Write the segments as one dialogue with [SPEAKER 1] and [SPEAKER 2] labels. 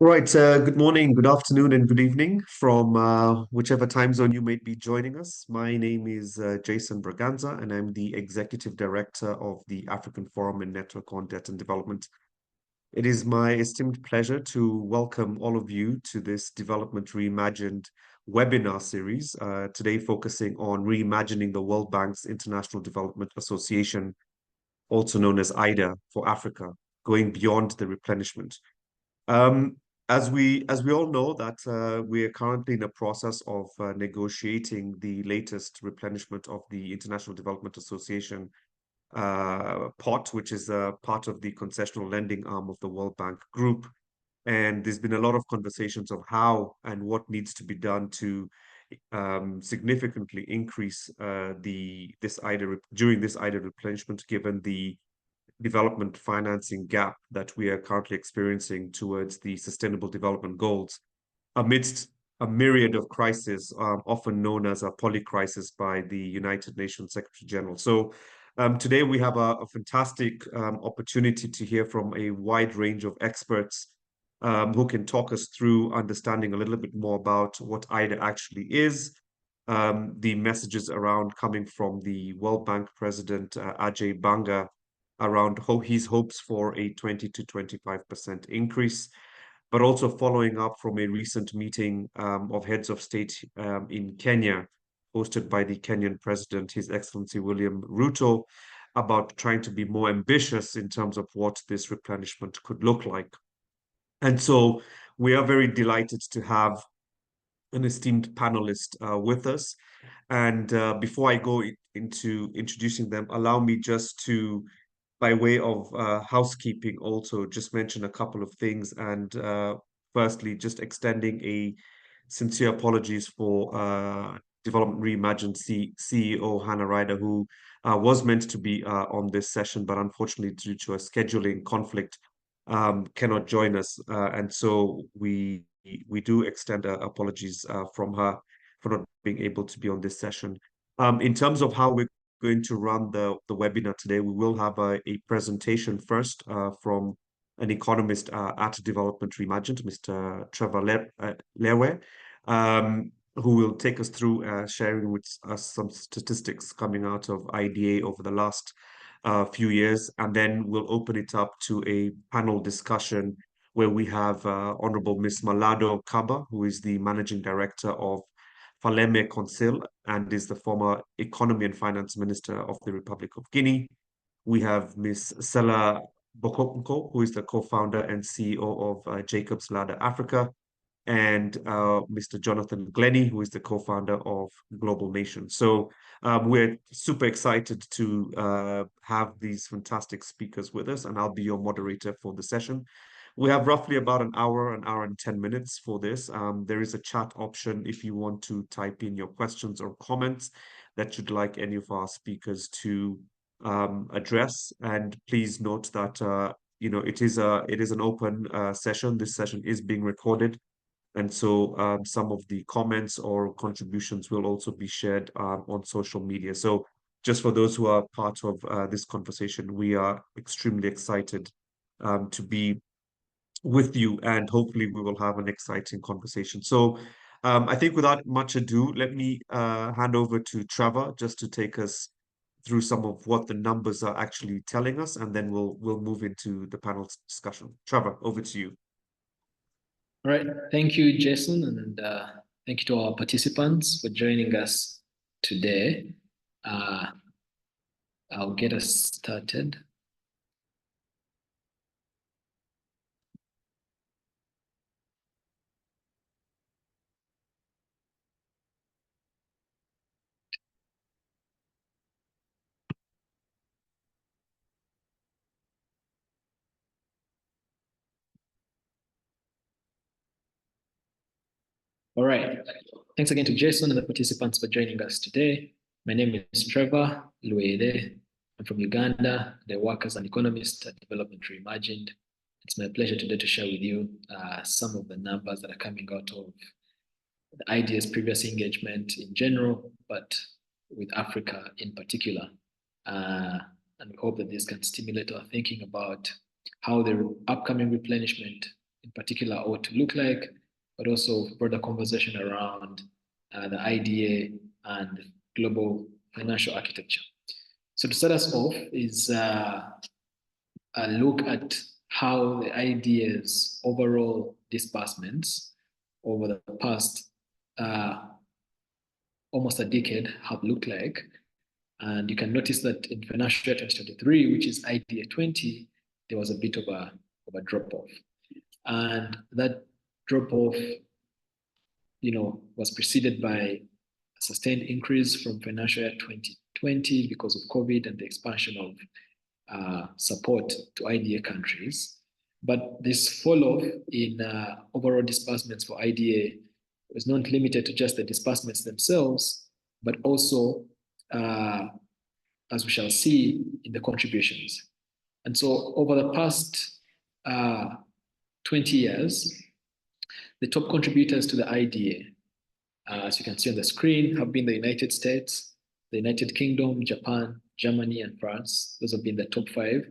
[SPEAKER 1] Right, good morning, good afternoon, and good evening from whichever time zone you may be joining us. My name is Jason Braganza, and I'm the Executive Director of the African Forum and Network on Debt and Development. It is my esteemed pleasure to welcome all of you to this Development Reimagined webinar series, today focusing on reimagining the World Bank's International Development Association, also known as IDA for Africa, going beyond the replenishment. Um, as we all know that we are currently in a process of negotiating the latest replenishment of the International Development Association pot, which is a part of the concessional lending arm of the World Bank Group. And there's been a lot of conversations of how and what needs to be done to significantly increase during this IDA replenishment, given the development financing gap that we are currently experiencing towards the Sustainable Development Goals amidst a myriad of crises, often known as a polycrisis by the United Nations Secretary General. So today we have a fantastic opportunity to hear from a wide range of experts who can talk us through understanding a little bit more about what IDA actually is, the messages around coming from the World Bank President Ajay Banga around his hopes for a 20 to 25% increase, but also following up from a recent meeting of heads of state in Kenya, hosted by the Kenyan President, His Excellency William Ruto, about trying to be more ambitious in terms of what this replenishment could look like. And so we are very delighted to have an esteemed panelist with us. And before I go into introducing them, allow me just to, by way of housekeeping, also just mention a couple of things. And firstly, just extending a sincere apologies for Development Reimagined CEO Hannah Ryder, who was meant to be on this session, but unfortunately, due to a scheduling conflict, cannot join us. And so we do extend apologies from her for not being able to be on this session. In terms of how we're going to run the webinar today, we will have a presentation first from an economist at Development Reimagined, Mr. Trevor Lewe, who will take us through sharing with us some statistics coming out of IDA over the last few years. And then we'll open it up to a panel discussion where we have Honorable Ms. Malado Kaba, who is the Managing Director of Faleme Council and is the former Economy and Finance Minister of the Republic of Guinea. We have Ms. Sela Bokonko, who is the co-founder and CEO of Jacob's Ladder Africa, and Mr. Jonathan Glennie, who is the co-founder of Global Nation. So we're super excited to have these fantastic speakers with us, and I'll be your moderator for the session. We have roughly about an hour and 10 minutes for this. There is a chat option if you want to type in your questions or comments that you'd like any of our speakers to address. And please note that it is an open session. This session is being recorded. And so some of the comments or contributions will also be shared on social media. So just for those who are part of this conversation, we are extremely excited to be with you, and hopefully we will have an exciting conversation. So I think without much ado, let me hand over to Trevor just to take us through some of what the numbers are actually telling us, and then we'll move into the panel discussion. Trevor, over to you.
[SPEAKER 2] All right, thank you, Jason, and thank you to our participants for joining us today. I'll get us started. All right. Thanks again to Jason and the participants for joining us today. My name is Trevor Luede. I'm from Uganda. I work as an economist at Development Reimagined. It's my pleasure today to share with you some of the numbers that are coming out of the IDA's previous engagement in general, but with Africa in particular. And we hope that this can stimulate our thinking about how the upcoming replenishment in particular ought to look like, but also broader conversation around the IDA and global financial architecture. So to start us off is a look at how the IDA's overall disbursements over the past almost a decade have looked like. And you can notice that in financial year 2023, which is IDA 20, there was a bit of a drop-off. And that drop-off, was preceded by a sustained increase from financial year 2020 because of COVID and the expansion of support to IDA countries. But this fall-off in overall disbursements for IDA was not limited to just the disbursements themselves, but also, as we shall see, in the contributions. And so over the past 20 years, the top contributors to the IDA, as you can see on the screen, have been the United States, the United Kingdom, Japan, Germany, and France. Those have been the top 5.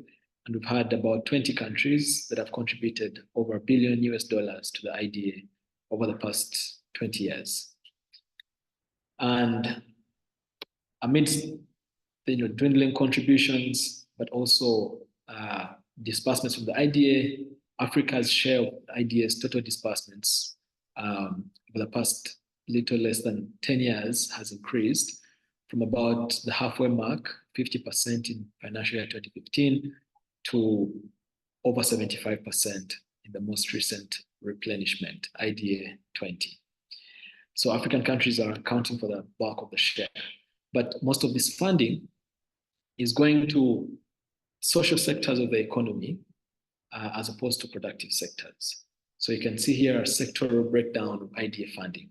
[SPEAKER 2] And we've had about 20 countries that have contributed over $1 billion to the IDA over the past 20 years. And amidst the dwindling contributions, but also disbursements from the IDA, Africa's share of the IDA's total disbursements over the past little less than 10 years has increased from about the halfway mark, 50% in financial year 2015, to over 75% in the most recent replenishment, IDA 20. So African countries are accounting for the bulk of the share. But most of this funding is going to social sectors of the economy as opposed to productive sectors. So you can see here a sectoral breakdown of IDA funding.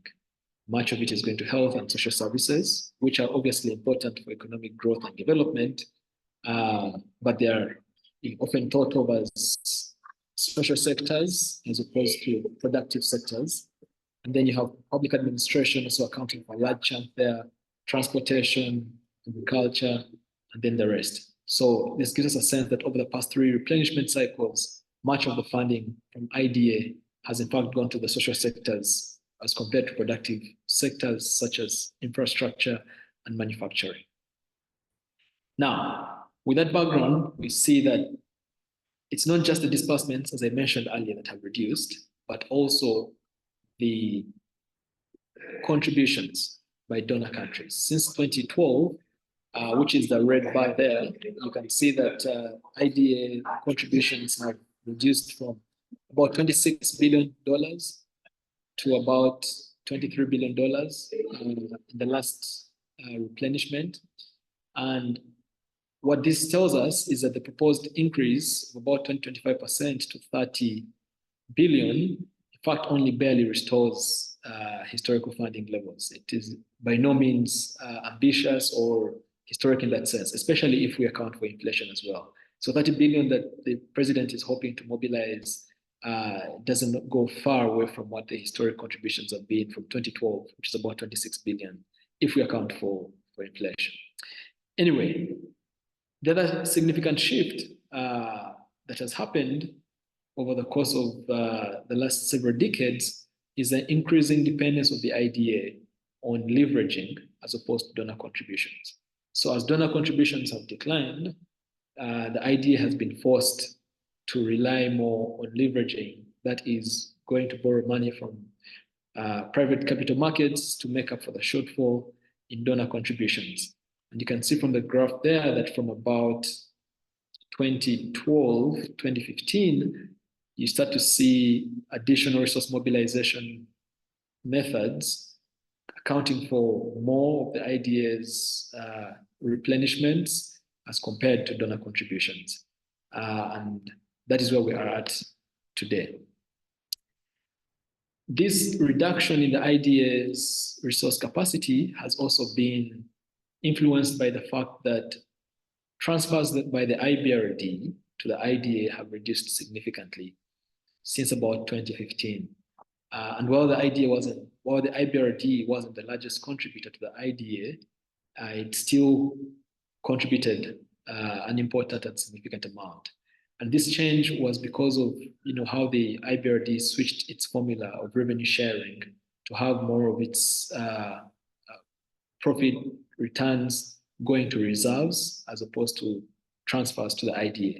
[SPEAKER 2] Much of it is going to health and social services, which are obviously important for economic growth and development, but they are often thought of as social sectors as opposed to productive sectors. And then you have public administration also accounting for a large chunk there, transportation, agriculture, and then the rest. So this gives us a sense that over the past 3 replenishment cycles, much of the funding from IDA has in fact gone to the social sectors as compared to productive sectors such as infrastructure and manufacturing. Now, with that background, we see that it's not just the disbursements, as I mentioned earlier, that have reduced, but also the contributions by donor countries. Since 2012, which is the red bar there, you can see that IDA contributions have reduced from about $26 billion to about $23 billion in the last replenishment. And what this tells us is that the proposed increase of about 20-25% to 30 billion, in fact, only barely restores historical funding levels. It is by no means ambitious or historic in that sense, especially if we account for inflation as well. So 30 billion that the president is hoping to mobilize doesn't go far away from what the historic contributions have been from 2012, which is about 26 billion, if we account for inflation. Anyway, the other significant shift that has happened over the course of the last several decades is the increasing dependence of the IDA on leveraging as opposed to donor contributions. So as donor contributions have declined, the IDA has been forced to rely more on leveraging, that is going to borrow money from private capital markets to make up for the shortfall in donor contributions. And you can see from the graph there that from about 2012, 2015, you start to see additional resource mobilization methods accounting for more of the IDA's replenishments as compared to donor contributions. And that is where we are at today. This reduction in the IDA's resource capacity has also been influenced by the fact that transfers by the IBRD to the IDA have reduced significantly since about 2015. And while the IBRD wasn't the largest contributor to the IDA, it still contributed an important and significant amount. And this change was because of how the IBRD switched its formula of revenue sharing to have more of its profit returns going to reserves as opposed to transfers to the IDA.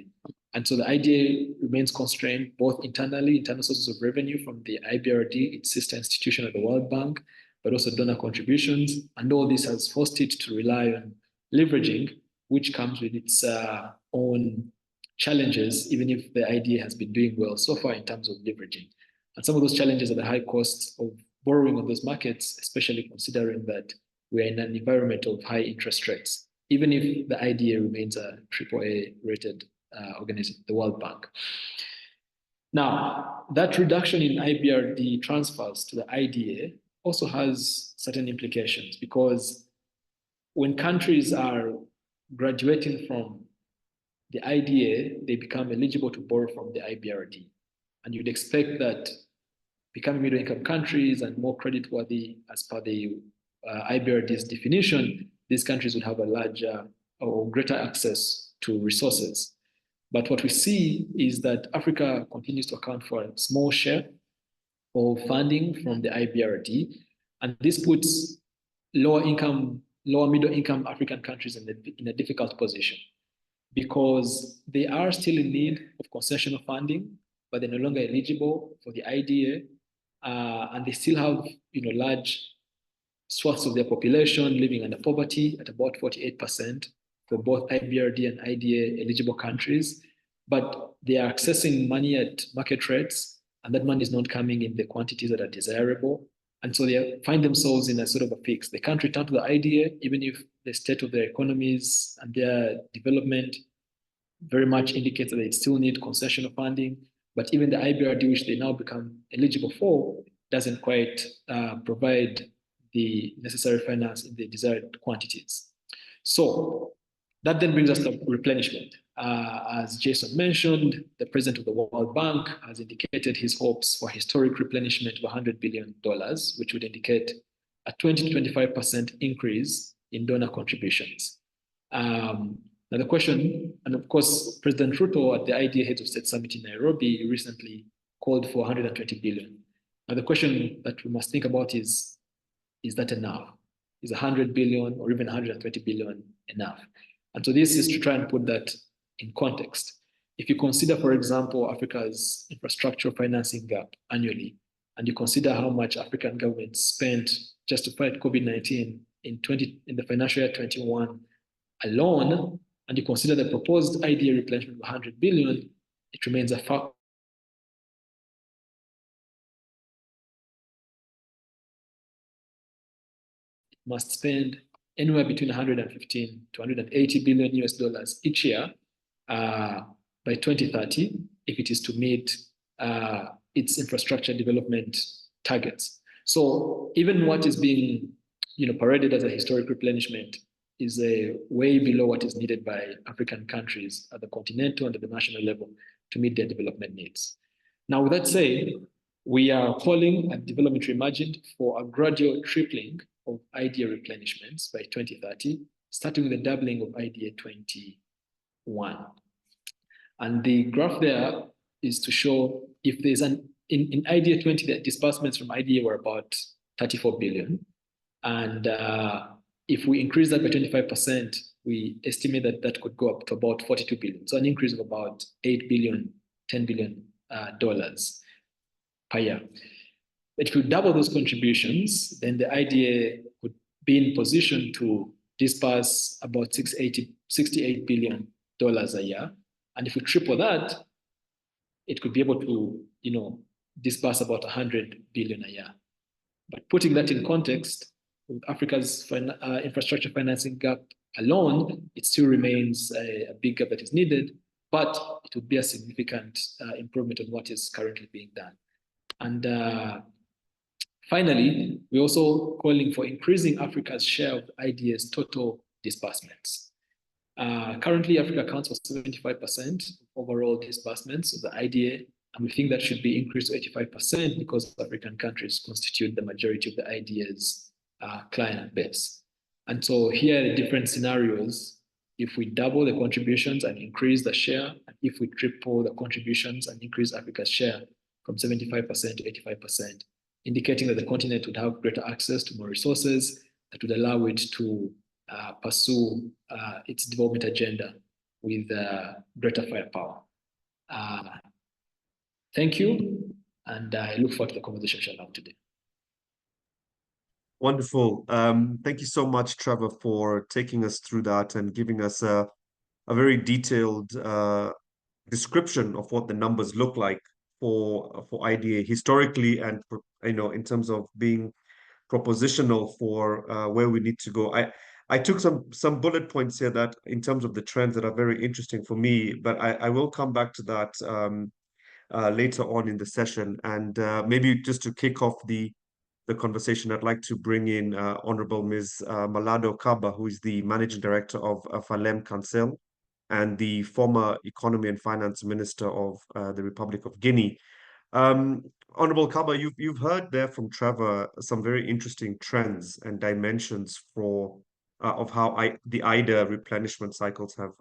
[SPEAKER 2] And so the IDA remains constrained both internally, internal sources of revenue from the IBRD, its sister institution at the World Bank, but also donor contributions. And all this has forced it to rely on leveraging, which comes with its own challenges, even if the IDA has been doing well so far in terms of leveraging. And some of those challenges are the high costs of borrowing on those markets, especially considering that we're in an environment of high interest rates, even if the IDA remains a AAA rated organism, the World Bank. Now, that reduction in IBRD transfers to the IDA also has certain implications, because when countries are graduating from the IDA, they become eligible to borrow from the IBRD. And you'd expect that becoming middle-income countries and more creditworthy as per the IBRD's definition, these countries would have a larger or greater access to resources. But what we see is that Africa continues to account for a small share of funding from the IBRD, and this puts lower middle income African countries in a difficult position, because they are still in need of concessional funding, but they're no longer eligible for the IDA, and they still have large swaths of their population living under poverty at about 48% for both IBRD and IDA eligible countries, but they are accessing money at market rates, and that money is not coming in the quantities that are desirable. And so they find themselves in a sort of a fix. They can't return to the IDA, even if the state of their economies and their development very much indicates that they still need concessional funding. But even the IBRD, which they now become eligible for, doesn't quite provide the necessary finance in the desired quantities. So that then brings us to replenishment. As Jason mentioned, the president of the World Bank has indicated his hopes for historic replenishment of $100 billion, which would indicate a 20 to 25% increase in donor contributions. Now the question, and of course, President Ruto at the IDA Heads of State Summit in Nairobi recently called for 120 billion. Now the question that we must think about is that enough? Is 100 billion or even 120 billion enough? And so this is to try and put that in context. If you consider, for example, Africa's infrastructure financing gap annually, and you consider how much African governments spent just to fight COVID-19 in the financial year 21 alone, and you consider the proposed IDA replenishment of 100 billion, it remains a fact must spend anywhere between 115 to 180 billion US dollars each year by 2030 if it is to meet its infrastructure development targets. So even what is being paraded as a historic replenishment is way below what is needed by African countries at the continental and at the national level to meet their development needs. Now, with that said, we are calling at Development Reimagined for a gradual tripling of IDA replenishments by 2030, starting with a doubling of IDA 21. And the graph there is to show if there's in IDA 20, the disbursements from IDA were about 34 billion. And if we increase that by 25%, we estimate that could go up to about 42 billion. So an increase of about 8 billion, $10 billion per year. But if you double those contributions, then the IDA would be in position to disburse about $68 billion a year. And if we triple that, it could be able to, disburse about 100 billion a year. But putting that in context, with Africa's infrastructure financing gap alone, it still remains a big gap that is needed, but it would be a significant improvement on what is currently being done. And finally, we're also calling for increasing Africa's share of IDA's total disbursements. Currently, Africa accounts for 75% of overall disbursements of the IDA, and we think that should be increased to 85% because African countries constitute the majority of the IDA's client base. And so here are the different scenarios. If we double the contributions and increase the share and if we triple the contributions and increase Africa's share from 75% to 85%, indicating that the continent would have greater access to more resources that would allow it to pursue its development agenda with greater firepower. Thank you, and I look forward to the conversation we shall have today.
[SPEAKER 1] Wonderful. Thank you so much, Trevor, for taking us through that and giving us a very detailed description of what the numbers look like for IDA historically, and in terms of being propositional for where we need to go. I took some bullet points here that in terms of the trends that are very interesting for me, but I will come back to that later on in the session. And maybe just to kick off the conversation, I'd like to bring in Honorable Ms. Malado Kaba, who is the Managing Director of Falem Council and the former Economy and Finance Minister of the Republic of Guinea. Honorable Kaba, you've heard there from Trevor some very interesting trends and dimensions of how the IDA replenishment cycles have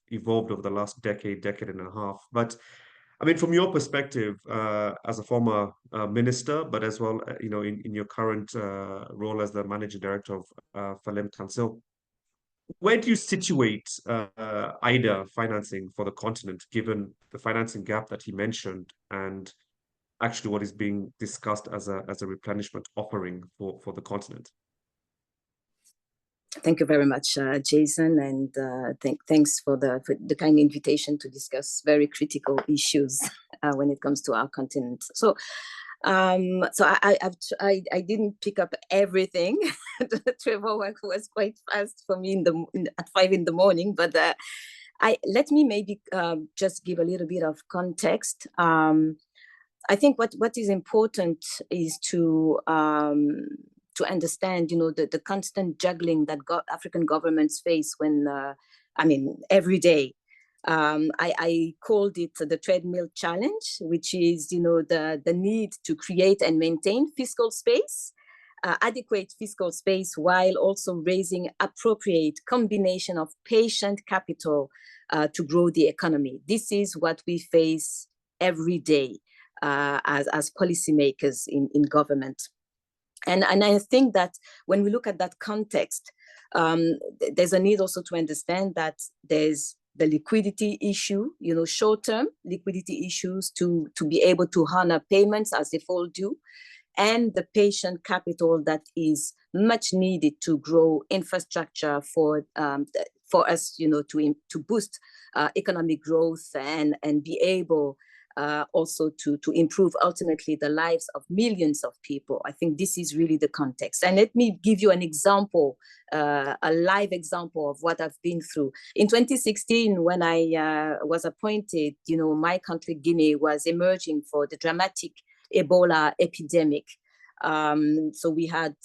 [SPEAKER 1] evolved over the last decade and a half. But I mean, from your perspective, as a former minister, but as well, in your current role as the managing director of Falem Council, where do you situate IDA financing for the continent, given the financing gap that he mentioned, and actually what is being discussed as a replenishment offering for the continent?
[SPEAKER 3] Thank you very much, Jason, and thanks for the kind invitation to discuss very critical issues when it comes to our continent. So I didn't pick up everything. Trevor work was quite fast for me at 5 in the morning, but let me maybe just give a little bit of context. I think what is important is to understand, the constant juggling that African governments face when, every day. I called it the treadmill challenge, which is, the need to create and maintain fiscal space, adequate fiscal space, while also raising appropriate combination of patient capital to grow the economy. This is what we face every day as policymakers in government. And I think that when we look at that context, there's a need also to understand that there's the liquidity issue, short-term liquidity issues to be able to honor payments as they fall due, and the patient capital that is much needed to grow infrastructure for us, to boost economic growth and be able also to improve ultimately the lives of millions of people. I think this is really the context. And let me give you an example, a live example of what I've been through. In 2016, when I was appointed, my country, Guinea, was emerging for the dramatic Ebola epidemic. So we had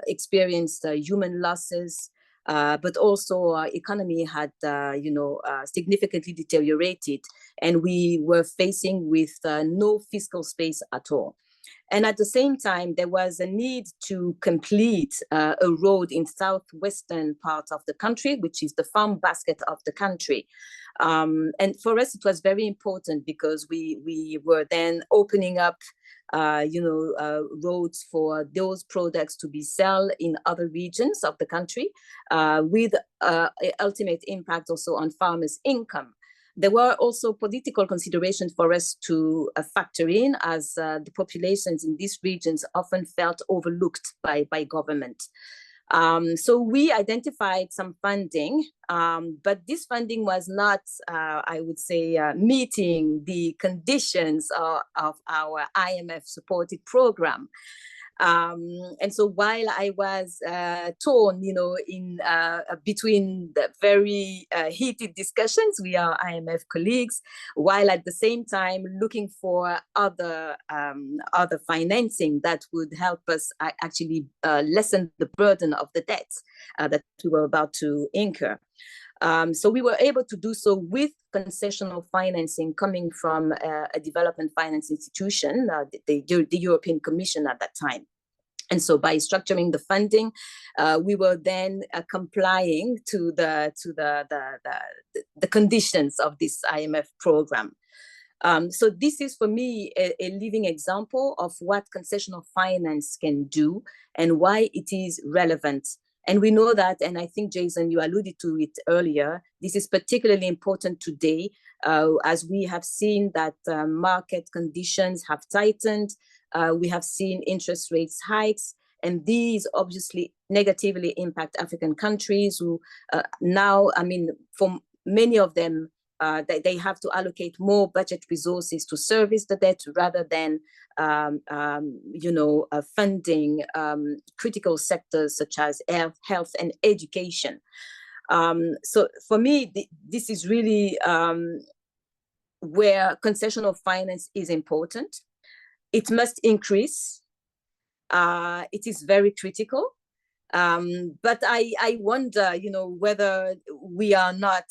[SPEAKER 3] experienced human losses, but also our economy had, significantly deteriorated, and we were facing with no fiscal space at all. And at the same time, there was a need to complete a road in southwestern part of the country, which is the farm basket of the country. And for us, it was very important because we were then opening up roads for those products to be sold in other regions of the country, with ultimate impact also on farmers' income. There were also political considerations for us to factor in, as the populations in these regions often felt overlooked by government. So we identified some funding, but this funding was not, I would say, meeting the conditions of our IMF-supported program. And so while I was torn, in between the very heated discussions with our IMF colleagues, while at the same time looking for other financing that would help us actually lessen the burden of the debts that we were about to incur. So we were able to do so with concessional financing coming from a development finance institution, the European Commission at that time. And so by structuring the funding, we were then complying to the conditions of this IMF program. So this is for me a living example of what concessional finance can do and why it is relevant. And we know that, and I think, Jason, you alluded to it earlier, this is particularly important today as we have seen that market conditions have tightened. We have seen interest rates hikes, and these obviously negatively impact African countries who now, I mean, for many of them, they have to allocate more budget resources to service the debt rather than, funding critical sectors such as health and education. So for me, this is really where concessional finance is important. It must increase. It is very critical. But I wonder, whether we are not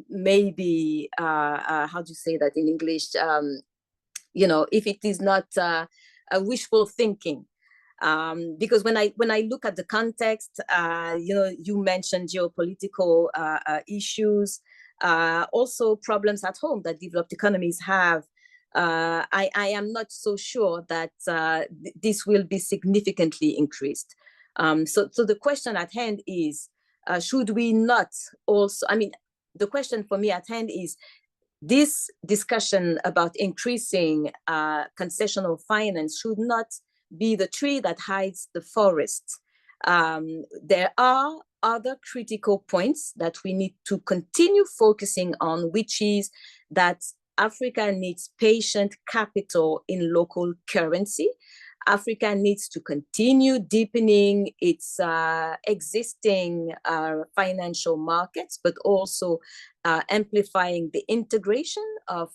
[SPEAKER 3] maybe, how do you say that in English? If it is not a wishful thinking. Because when I look at the context, you mentioned geopolitical issues, also problems at home that developed economies have. I am not so sure that this will be significantly increased. So the question at hand is, should we not also, the question for me at hand is, this discussion about increasing concessional finance should not be the tree that hides the forest. There are other critical points that we need to continue focusing on, which is that Africa needs patient capital in local currency. Africa needs to continue deepening its existing financial markets, but also amplifying the integration of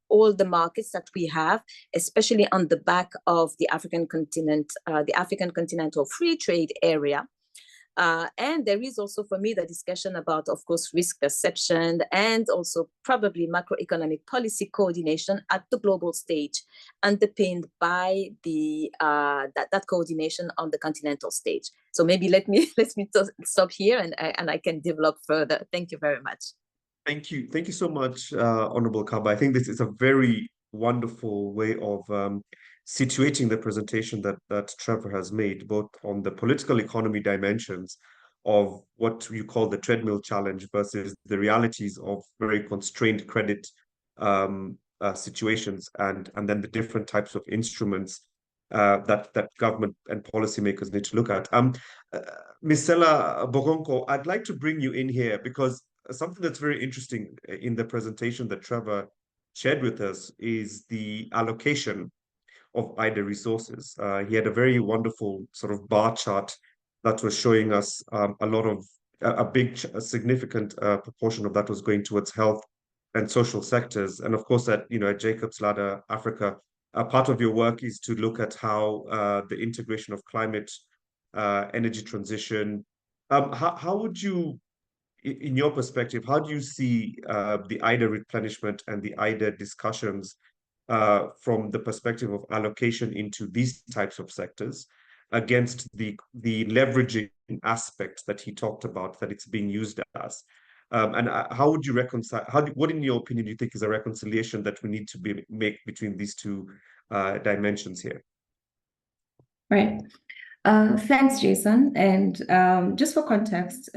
[SPEAKER 3] all the markets that we have, especially on the back of the African continent, the African Continental Free Trade Area. And there is also, for me, the discussion about, of course, risk perception and also probably macroeconomic policy coordination at the global stage, underpinned by the that coordination on the continental stage. So maybe let me stop here, and I can develop further. Thank you very much.
[SPEAKER 1] Thank you so much, Honorable Kaba. I think this is a very wonderful way of situating the presentation that Trevor has made, both on the political economy dimensions of what you call the treadmill challenge versus the realities of very constrained credit situations, and then the different types of instruments that government and policymakers need to look at. Ms. Stella Bogonko, I'd like to bring you in here because something that's very interesting in the presentation that Trevor shared with us is the allocation of IDA resources. He had a very wonderful sort of bar chart that was showing us a significant proportion of that was going towards health and social sectors. And of course, at Jacob's Ladder Africa, part of your work is to look at how the integration of climate, energy transition. How would you, in your perspective, how do you see the IDA replenishment and the IDA discussions from the perspective of allocation into these types of sectors against the leveraging aspect that he talked about that it's being used as? And how would you reconcile, what in your opinion do you think is a reconciliation that we need to make between these two dimensions here?
[SPEAKER 4] Right. Thanks, Jason. And just for context,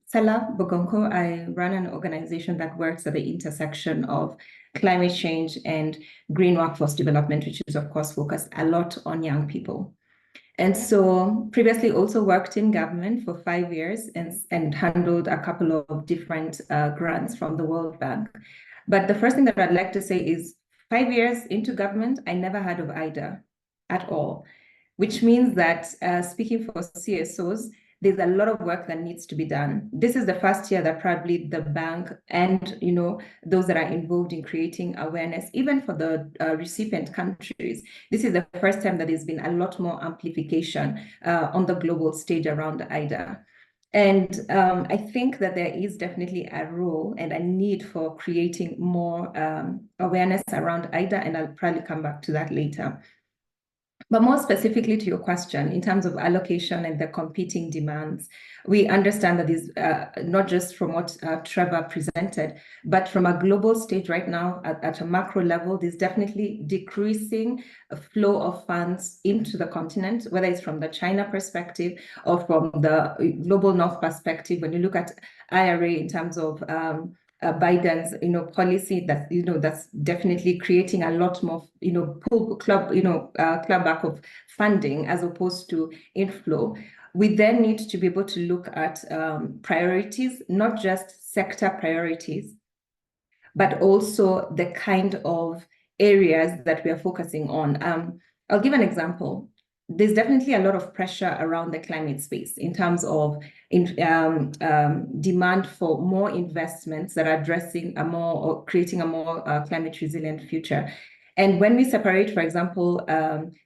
[SPEAKER 4] Stella Bogonko, I run an organization that works at the intersection of climate change and green workforce development, which is, of course, focused a lot on young people. And so previously also worked in government for 5 years and handled a couple of different grants from the World Bank. But the first thing that I'd like to say is 5 years into government, I never heard of IDA at all, which means that speaking for CSOs, there's a lot of work that needs to be done. This is the first year that probably the bank and those that are involved in creating awareness, even for the recipient countries, this is the first time that there's been a lot more amplification on the global stage around IDA. And I think that there is definitely a role and a need for creating more awareness around IDA, and I'll probably come back to that later. But more specifically to your question, in terms of allocation and the competing demands, we understand that is not just from what Trevor presented, but from a global stage right now at a macro level, there's definitely decreasing flow of funds into the continent, whether it's from the China perspective or from the global North perspective. When you look at IRA in terms of Biden's, policy that, that's definitely creating a lot more, clawback of funding as opposed to inflow. We then need to be able to look at priorities, not just sector priorities, but also the kind of areas that we are focusing on. I'll give an example. There's definitely a lot of pressure around the climate space in terms of demand for more investments that are addressing or creating a more climate resilient future. And when we separate, for example,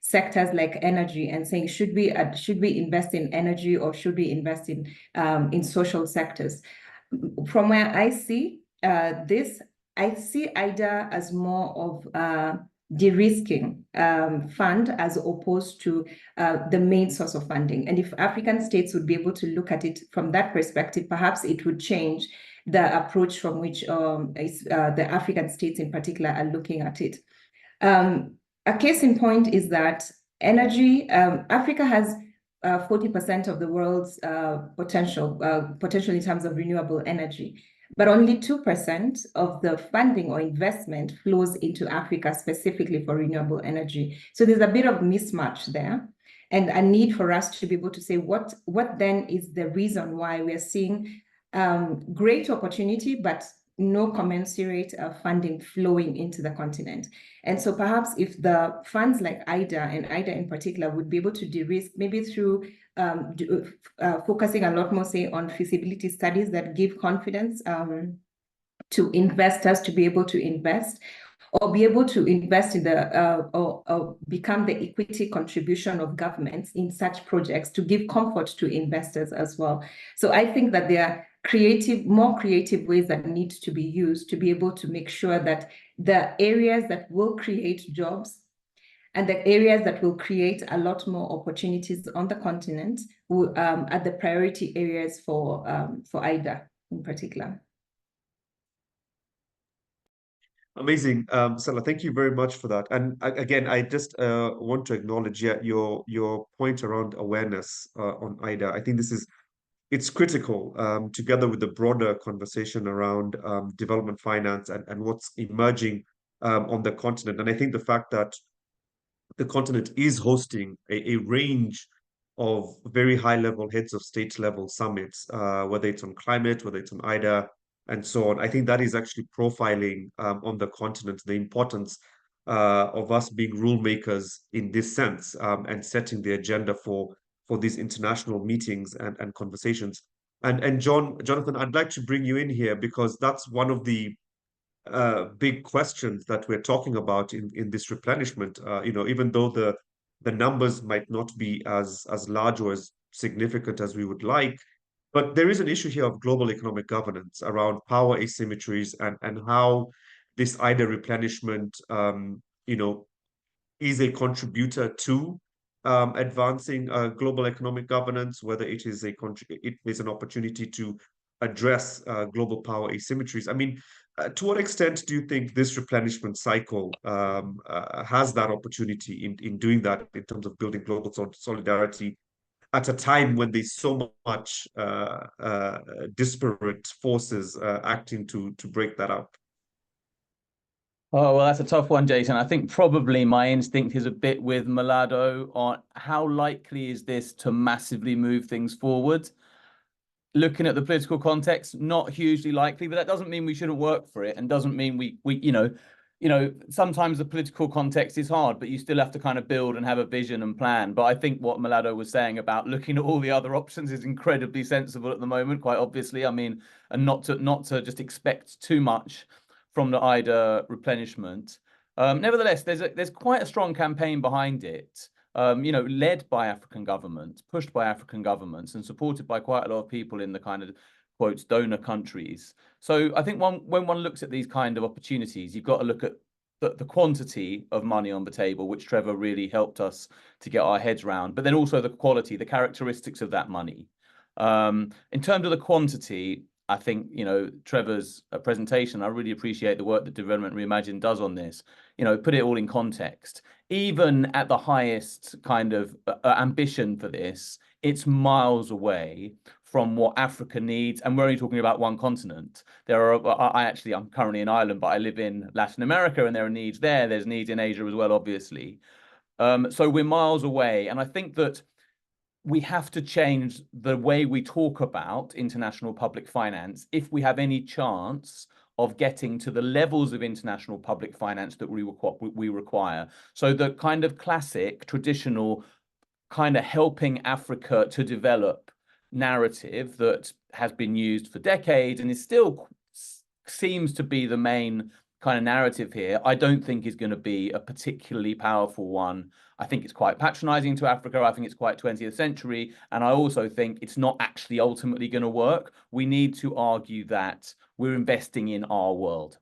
[SPEAKER 4] sectors like energy and saying, should we invest in energy or should we invest in social sectors? From where I see this, I see IDA as more of de-risking fund as opposed to the main source of funding. And if African states would be able to look at it from that perspective, perhaps it would change the approach from which the African states in particular are looking at it. A case in point is that energy, Africa has 40% of the world's potential in terms of renewable energy. But only 2% of the funding or investment flows into Africa specifically for renewable energy. So there's a bit of mismatch there and a need for us to be able to say what then is the reason why we're seeing great opportunity, but no commensurate funding flowing into the continent. And so perhaps if the funds like IDA and IDA in particular would be able to de-risk maybe through focusing a lot more, say, on feasibility studies that give confidence to investors to be able to invest, or be able to invest in the or become the equity contribution of governments in such projects to give comfort to investors as well. So I think that there are more creative ways that need to be used to be able to make sure that the areas that will create jobs and the areas that will create a lot more opportunities on the continent are the priority areas for IDA in particular.
[SPEAKER 1] Amazing, Stella. Thank you very much for that. And again, I just want to acknowledge your point around awareness on IDA. I think it's critical, together with the broader conversation around development finance and what's emerging on the continent. And I think the fact that the continent is hosting a range of very high-level heads of state-level summits, whether it's on climate, whether it's on IDA, and so on. I think that is actually profiling on the continent the importance of us being rule makers in this sense, and setting the agenda for these international meetings and conversations. And Jonathan, I'd like to bring you in here because that's one of the big questions that we're talking about in this replenishment. Even though the numbers might not be as large or as significant as we would like, but there is an issue here of global economic governance around power asymmetries and how this IDA replenishment, is a contributor to advancing global economic governance, whether it is an opportunity to address global power asymmetries. I mean, to what extent do you think this replenishment cycle has that opportunity in doing that in terms of building global solidarity at a time when there's so much disparate forces acting to break that up?
[SPEAKER 5] Oh, well, that's a tough one, Jason. I think probably my instinct is a bit with Malado on how likely is this to massively move things forward. Looking at the political context, not hugely likely, but that doesn't mean we shouldn't work for it, and doesn't mean we sometimes the political context is hard, but you still have to kind of build and have a vision and plan. But I think what Malado was saying about looking at all the other options is incredibly sensible at the moment, quite obviously. I mean, and not to just expect too much from the IDA replenishment. Nevertheless, there's quite a strong campaign behind it, led by African governments, pushed by African governments, and supported by quite a lot of people in the kind of, quotes, donor countries. So I think when one looks at these kind of opportunities, you've got to look at the quantity of money on the table, which Trevor really helped us to get our heads around, but then also the quality, the characteristics of that money. In terms of the quantity, I think, you know, Trevor's presentation, I really appreciate the work that Development Reimagined does on this, you know, put it all in context. Even at the highest kind of ambition for this, it's miles away from what Africa needs. And we're only talking about one continent. There are, I'm currently in Ireland, but I live in Latin America, and there are needs there. There's needs in Asia as well, obviously. So we're miles away. And I think that we have to change the way we talk about international public finance if we have any chance of getting to the levels of international public finance that we require. So the kind of classic, traditional kind of helping Africa to develop narrative that has been used for decades and is still seems to be the main kind of narrative here, I don't think is going to be a particularly powerful one. I think it's quite patronizing to Africa. I think it's quite 20th century. And I also think it's not actually ultimately going to work. We need to argue that we're investing in our world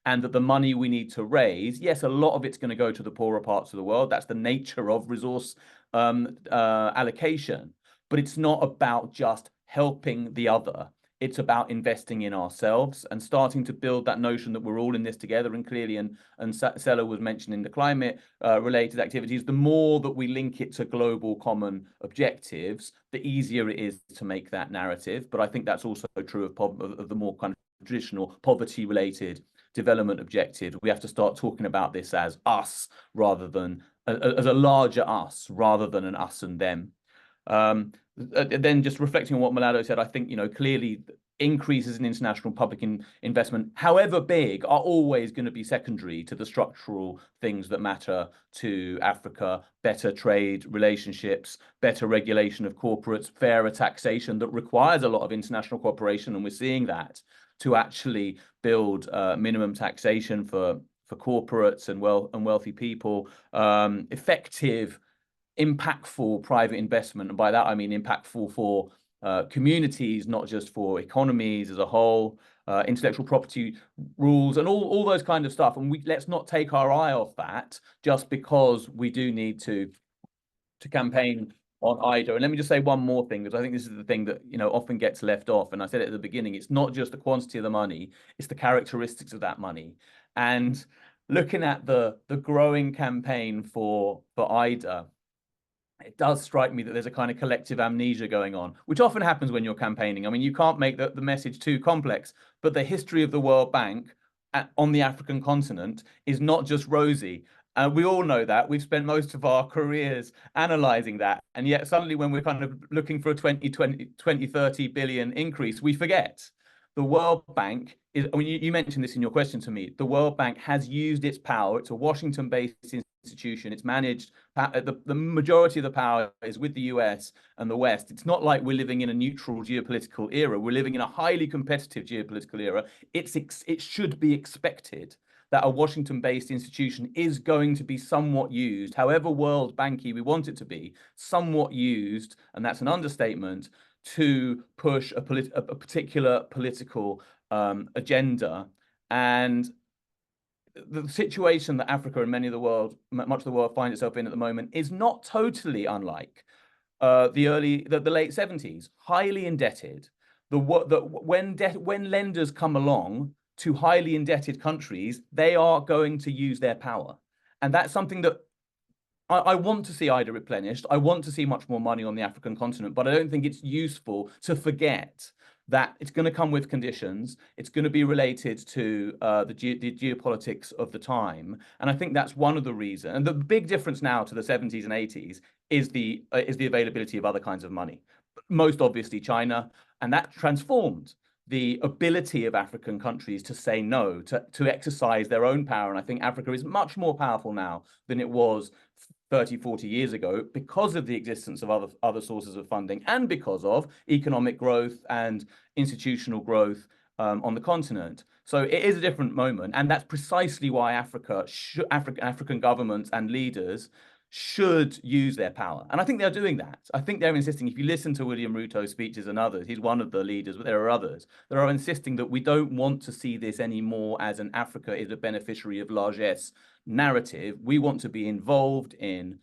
[SPEAKER 5] and that the money we need to raise, yes, a lot of it's going to go to the poorer parts of the world. That's the nature of resource allocation. But it's not about just helping the other. It's about investing in ourselves and starting to build that notion that we're all in this together. And clearly, and Sela was mentioning the climate related activities, the more that we link it to global common objectives, the easier it is to make that narrative. But I think that's also true of the more kind of traditional poverty related development objectives. We have to start talking about this as us rather than as a larger us rather than an us and them. Then just reflecting on what Malado said, I think, you know, clearly increases in international public investment, however big, are always going to be secondary to the structural things that matter to Africa: better trade relationships, better regulation of corporates, fairer taxation that requires a lot of international cooperation. And we're seeing that to actually build minimum taxation for corporates and wealthy people, effective, impactful private investment. And by that, I mean impactful for communities, not just for economies as a whole, intellectual property rules and all those kind of stuff. And let's not take our eye off that just because we do need to campaign on IDA. And let me just say one more thing, because I think this is the thing that, you know, often gets left off. And I said it at the beginning, it's not just the quantity of the money, it's the characteristics of that money. And looking at the growing campaign for IDA, it does strike me that there's a kind of collective amnesia going on, which often happens when you're campaigning. I mean, you can't make the message too complex, but the history of the World Bank on the African continent is not just rosy. We all know that. We've spent most of our careers analyzing that. And yet suddenly when we're kind of looking for a 30 billion increase, we forget. The World Bank is, I mean, you mentioned this in your question to me, the World Bank has used its power. It's a Washington-based institution. It's managed, the majority of the power is with the US and the West. It's not like we're living in a neutral geopolitical era. We're living in a highly competitive geopolitical era. It should be expected that a Washington-based institution is going to be somewhat used, however World Banky we want it to be, somewhat used, and that's an understatement, to push a particular political agenda. And the situation that Africa and much of the world finds itself in at the moment is not totally unlike the late 70s, highly indebted. When lenders come along to highly indebted countries, they are going to use their power. And that's something that I want to see IDA replenished. I want to see much more money on the African continent, but I don't think it's useful to forget that it's going to come with conditions. It's going to be related to the geopolitics of the time. And I think that's one of the reasons. And the big difference now to the 70s and 80s is the availability of other kinds of money, most obviously China. And that transformed the ability of African countries to say no, to exercise their own power. And I think Africa is much more powerful now than it was 30, 40 years ago because of the existence of other sources of funding and because of economic growth and institutional growth on the continent. So it is a different moment. And that's precisely why African governments and leaders should use their power. And I think they're doing that. I think they're insisting, if you listen to William Ruto's speeches and others, he's one of the leaders, but there are others that are insisting that we don't want to see this anymore as an Africa is a beneficiary of largesse narrative. We want to be involved in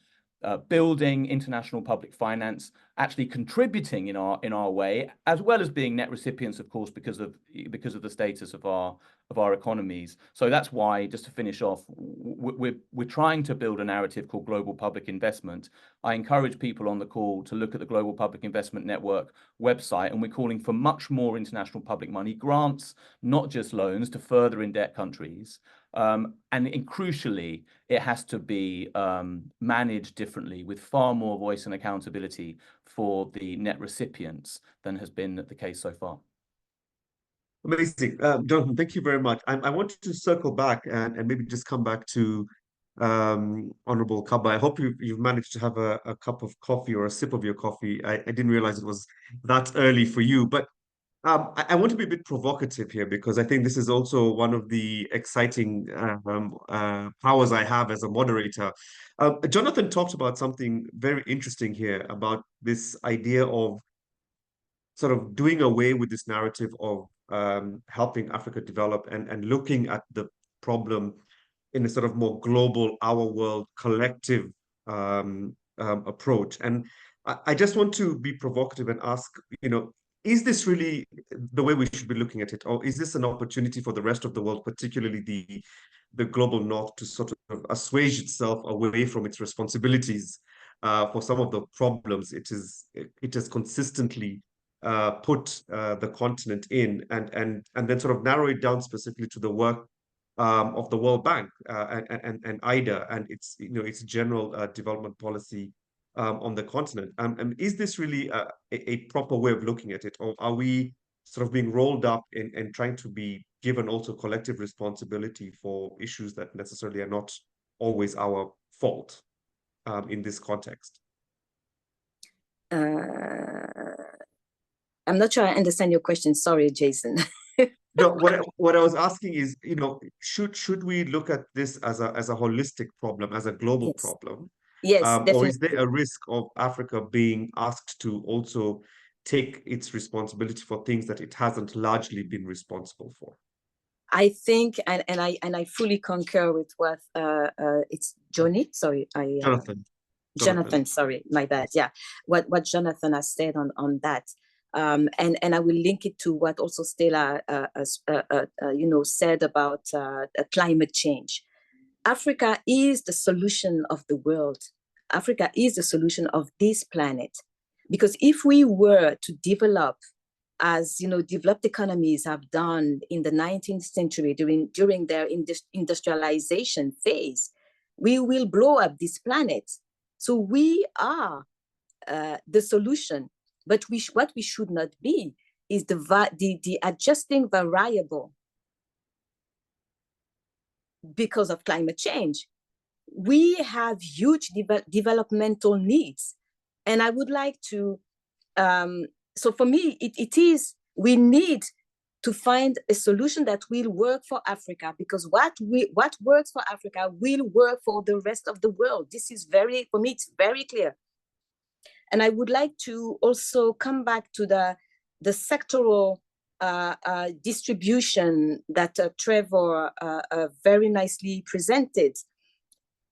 [SPEAKER 5] building international public finance, actually contributing in our way, as well as being net recipients, of course, because of the status of our economies. So that's why, just to finish off, we're trying to build a narrative called Global Public Investment. I encourage people on the call to look at the Global Public Investment Network website, and we're calling for much more international public money, grants, not just loans, to further in-debt countries. And crucially, it has to be managed differently, with far more voice and accountability for the net recipients than has been the case so far.
[SPEAKER 1] Amazing. Jonathan, thank you very much. I wanted to circle back and maybe just come back to Honorable Kaba. I hope you've managed to have a cup of coffee or a sip of your coffee. I didn't realize it was that early for you, but I want to be a bit provocative here, because I think this is also one of the exciting powers I have as a moderator. Jonathan talked about something very interesting here about this idea of sort of doing away with this narrative of helping Africa develop and looking at the problem in a sort of more global, our world, collective approach. And I just want to be provocative and ask, is this really the way we should be looking at it? Or is this an opportunity for the rest of the world, particularly the global north, to sort of assuage itself away from its responsibilities for some of the problems it has consistently put the continent in, and then sort of narrow it down specifically to the work of the World Bank and IDA and its general development policy on the continent. Is this really a proper way of looking at it, or are we sort of being rolled up and trying to be given also collective responsibility for issues that necessarily are not always our fault in this context?
[SPEAKER 3] I'm not sure I understand your question. Sorry, Jason.
[SPEAKER 1] No, what I was asking is, should we look at this as a holistic problem, as a global problem?
[SPEAKER 3] Yes,
[SPEAKER 1] or
[SPEAKER 3] definitely.
[SPEAKER 1] is there a risk of Africa being asked to also take its responsibility for things that it hasn't largely been responsible for?
[SPEAKER 3] I think, and I fully concur with what it's Johnny. Sorry, Jonathan. Sorry, my bad. Yeah, what Jonathan has said on that. And I will link it to what also Stella said about climate change. Africa is the solution of the world. Africa is the solution of this planet. Because if we were to develop, as developed economies have done in the 19th century during their industrialization phase, we will blow up this planet. So we are the solution. But what we should not be is the adjusting variable because of climate change. We have huge developmental needs. And I would like to, so for me, we need to find a solution that will work for Africa, because what works for Africa will work for the rest of the world. This is for me, it's very clear. And I would like to also come back to the sectoral distribution that Trevor very nicely presented.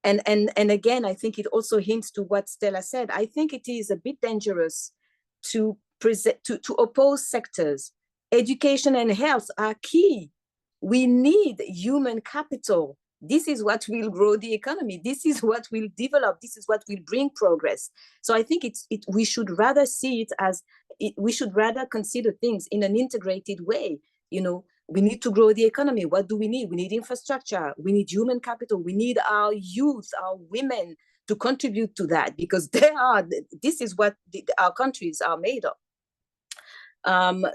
[SPEAKER 3] And again, I think it also hints to what Stella said. I think it is a bit dangerous to oppose sectors. Education and health are key. We need human capital. This is what will grow the economy. This is what will develop. This is what will bring progress. So I think we should rather see it as, we should rather consider things in an integrated way. We need to grow the economy. What do we need? We need infrastructure. We need human capital. We need our youth, our women to contribute to that, because this is what our countries are made of.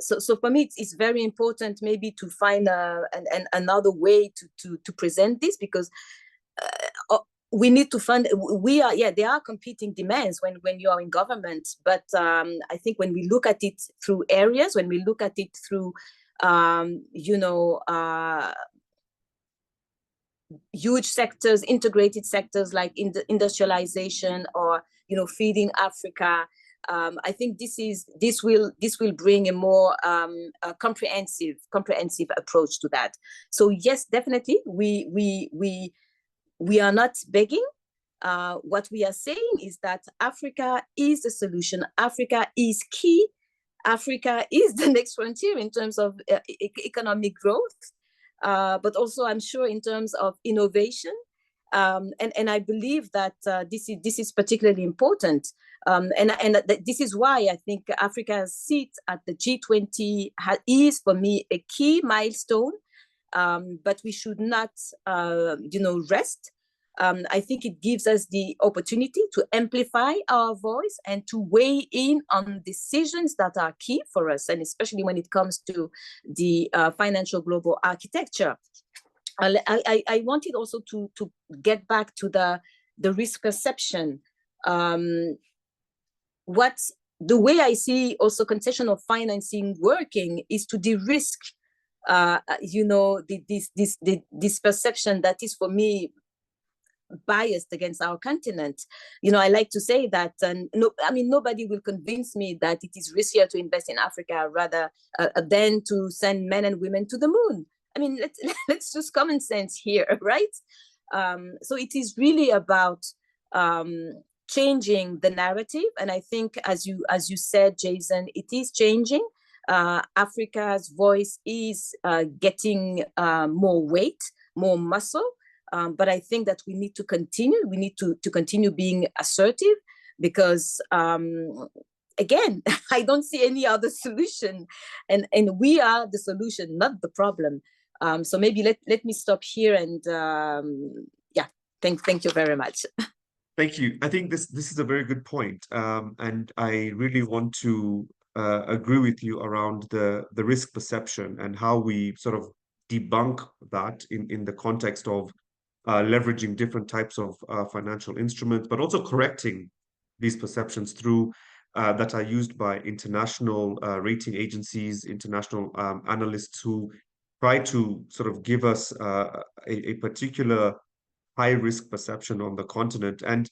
[SPEAKER 3] So for me, it's very important maybe to find another way to present this, because we need to fund. There are competing demands when you are in government, but I think when we look at it through areas, when we look at it huge sectors, integrated sectors like industrialization or feeding Africa. I think this will bring a more a comprehensive approach to that. So yes, definitely, we are not begging. What we are saying is that Africa is the solution. Africa is key. Africa is the next frontier in terms of economic growth, but also I'm sure in terms of innovation. And I believe that this is particularly important. And this is why I think Africa's seat at the G20 is for me a key milestone. But we should not, rest. I think it gives us the opportunity to amplify our voice and to weigh in on decisions that are key for us, and especially when it comes to the financial global architecture. I wanted also to get back to the risk perception. The way I see also concessional financing working is to de-risk, this perception that is for me biased against our continent. I like to say that nobody will convince me that it is riskier to invest in Africa rather than to send men and women to the moon. I mean, let's just common sense here, right? So it is really about changing the narrative, and I think, as you said, Jason, it is changing. Africa's voice is getting more weight, more muscle. But I think that we need to continue. We need to continue being assertive, because again, I don't see any other solution, and we are the solution, not the problem. So maybe let me stop here, and thank you very much.
[SPEAKER 1] Thank you. I think this is a very good point, and I really want to agree with you around the risk perception and how we sort of debunk that in the context of leveraging different types of financial instruments, but also correcting these perceptions through that are used by international rating agencies, international analysts who try to sort of give us a particular high-risk perception on the continent. And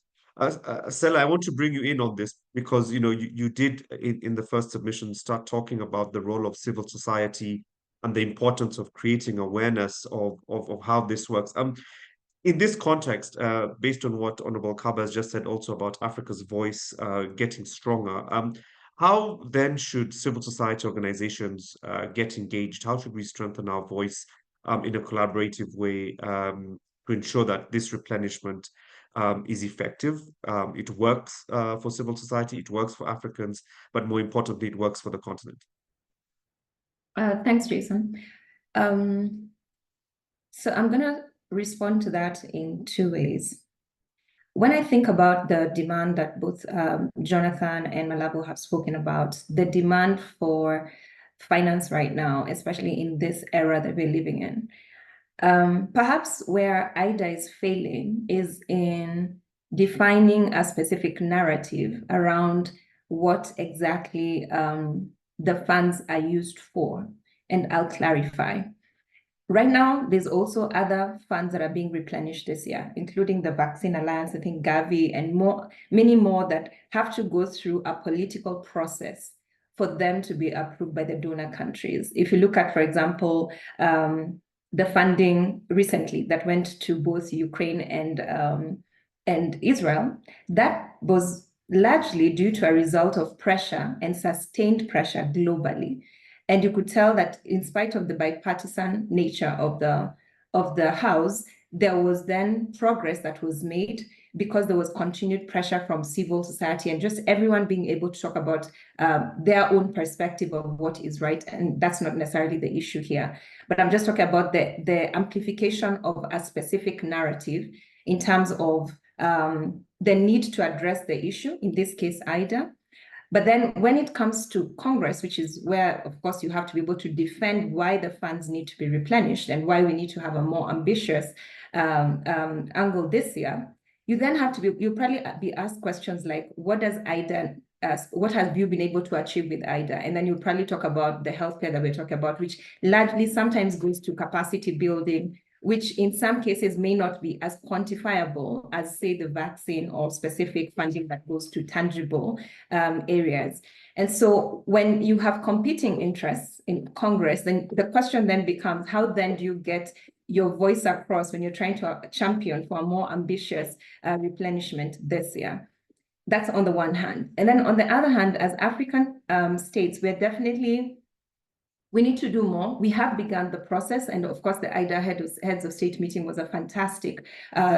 [SPEAKER 1] Stella, I want to bring you in on this, because you did in the first submission start talking about the role of civil society and the importance of creating awareness of how this works. In this context, based on what Honorable Kaba has just said also about Africa's voice getting stronger, how then should civil society organizations get engaged? How should we strengthen our voice in a collaborative way to ensure that this replenishment is effective? It works for civil society, it works for Africans, but more importantly, it works for the continent.
[SPEAKER 4] Thanks, Jason. So I'm going to respond to that in two ways. When I think about the demand that both Jonathan and Malabo have spoken about, the demand for finance right now, especially in this era that we're living in, perhaps where IDA is failing is in defining a specific narrative around what exactly the funds are used for. And I'll clarify. Right now, there's also other funds that are being replenished this year, including the Vaccine Alliance, I think Gavi, and many more that have to go through a political process for them to be approved by the donor countries. If you look at, for example, the funding recently that went to both Ukraine and Israel, that was largely due to a result of pressure and sustained pressure globally. And you could tell that in spite of the bipartisan nature of the House, there was then progress that was made because there was continued pressure from civil society and just everyone being able to talk about their own perspective of what is right. And that's not necessarily the issue here. But I'm just talking about the amplification of a specific narrative in terms of the need to address the issue, in this case, IDA. But then when it comes to Congress, which is where, of course, you have to be able to defend why the funds need to be replenished and why we need to have a more ambitious angle this year, you then have to you'll probably be asked questions like, what does IDA, what have you been able to achieve with IDA? And then you'll probably talk about the healthcare that we're talking about, which largely sometimes goes to capacity building which in some cases may not be as quantifiable as, say, the vaccine or specific funding that goes to tangible areas. And so when you have competing interests in Congress, then the question then becomes, how then do you get your voice across when you're trying to champion for a more ambitious replenishment this year? That's on the one hand. And then on the other hand, as African states, we need to do more. We have begun the process. And of course, the IDA heads of state meeting was a fantastic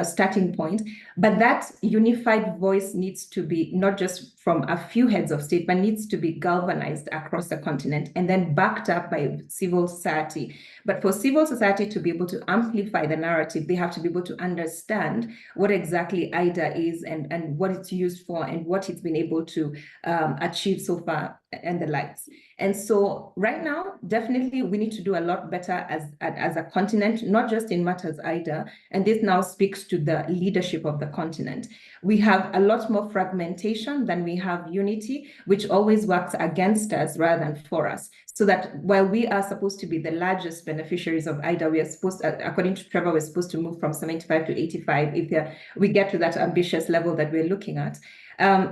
[SPEAKER 4] starting point. But that unified voice needs to be not just from a few heads of state, but needs to be galvanized across the continent and then backed up by civil society. But for civil society to be able to amplify the narrative, they have to be able to understand what exactly IDA is and what it's used for and what it's been able to achieve so far and the likes. And so right now, definitely we need to do a lot better as a continent, not just in matters IDA. And this now speaks to the leadership of the continent. We have a lot more fragmentation than we have unity, which always works against us rather than for us. So that while we are supposed to be the largest beneficiaries of IDA, we are supposed, according to Trevor, we're supposed to move from 75 to 85 if we get to that ambitious level that we're looking at.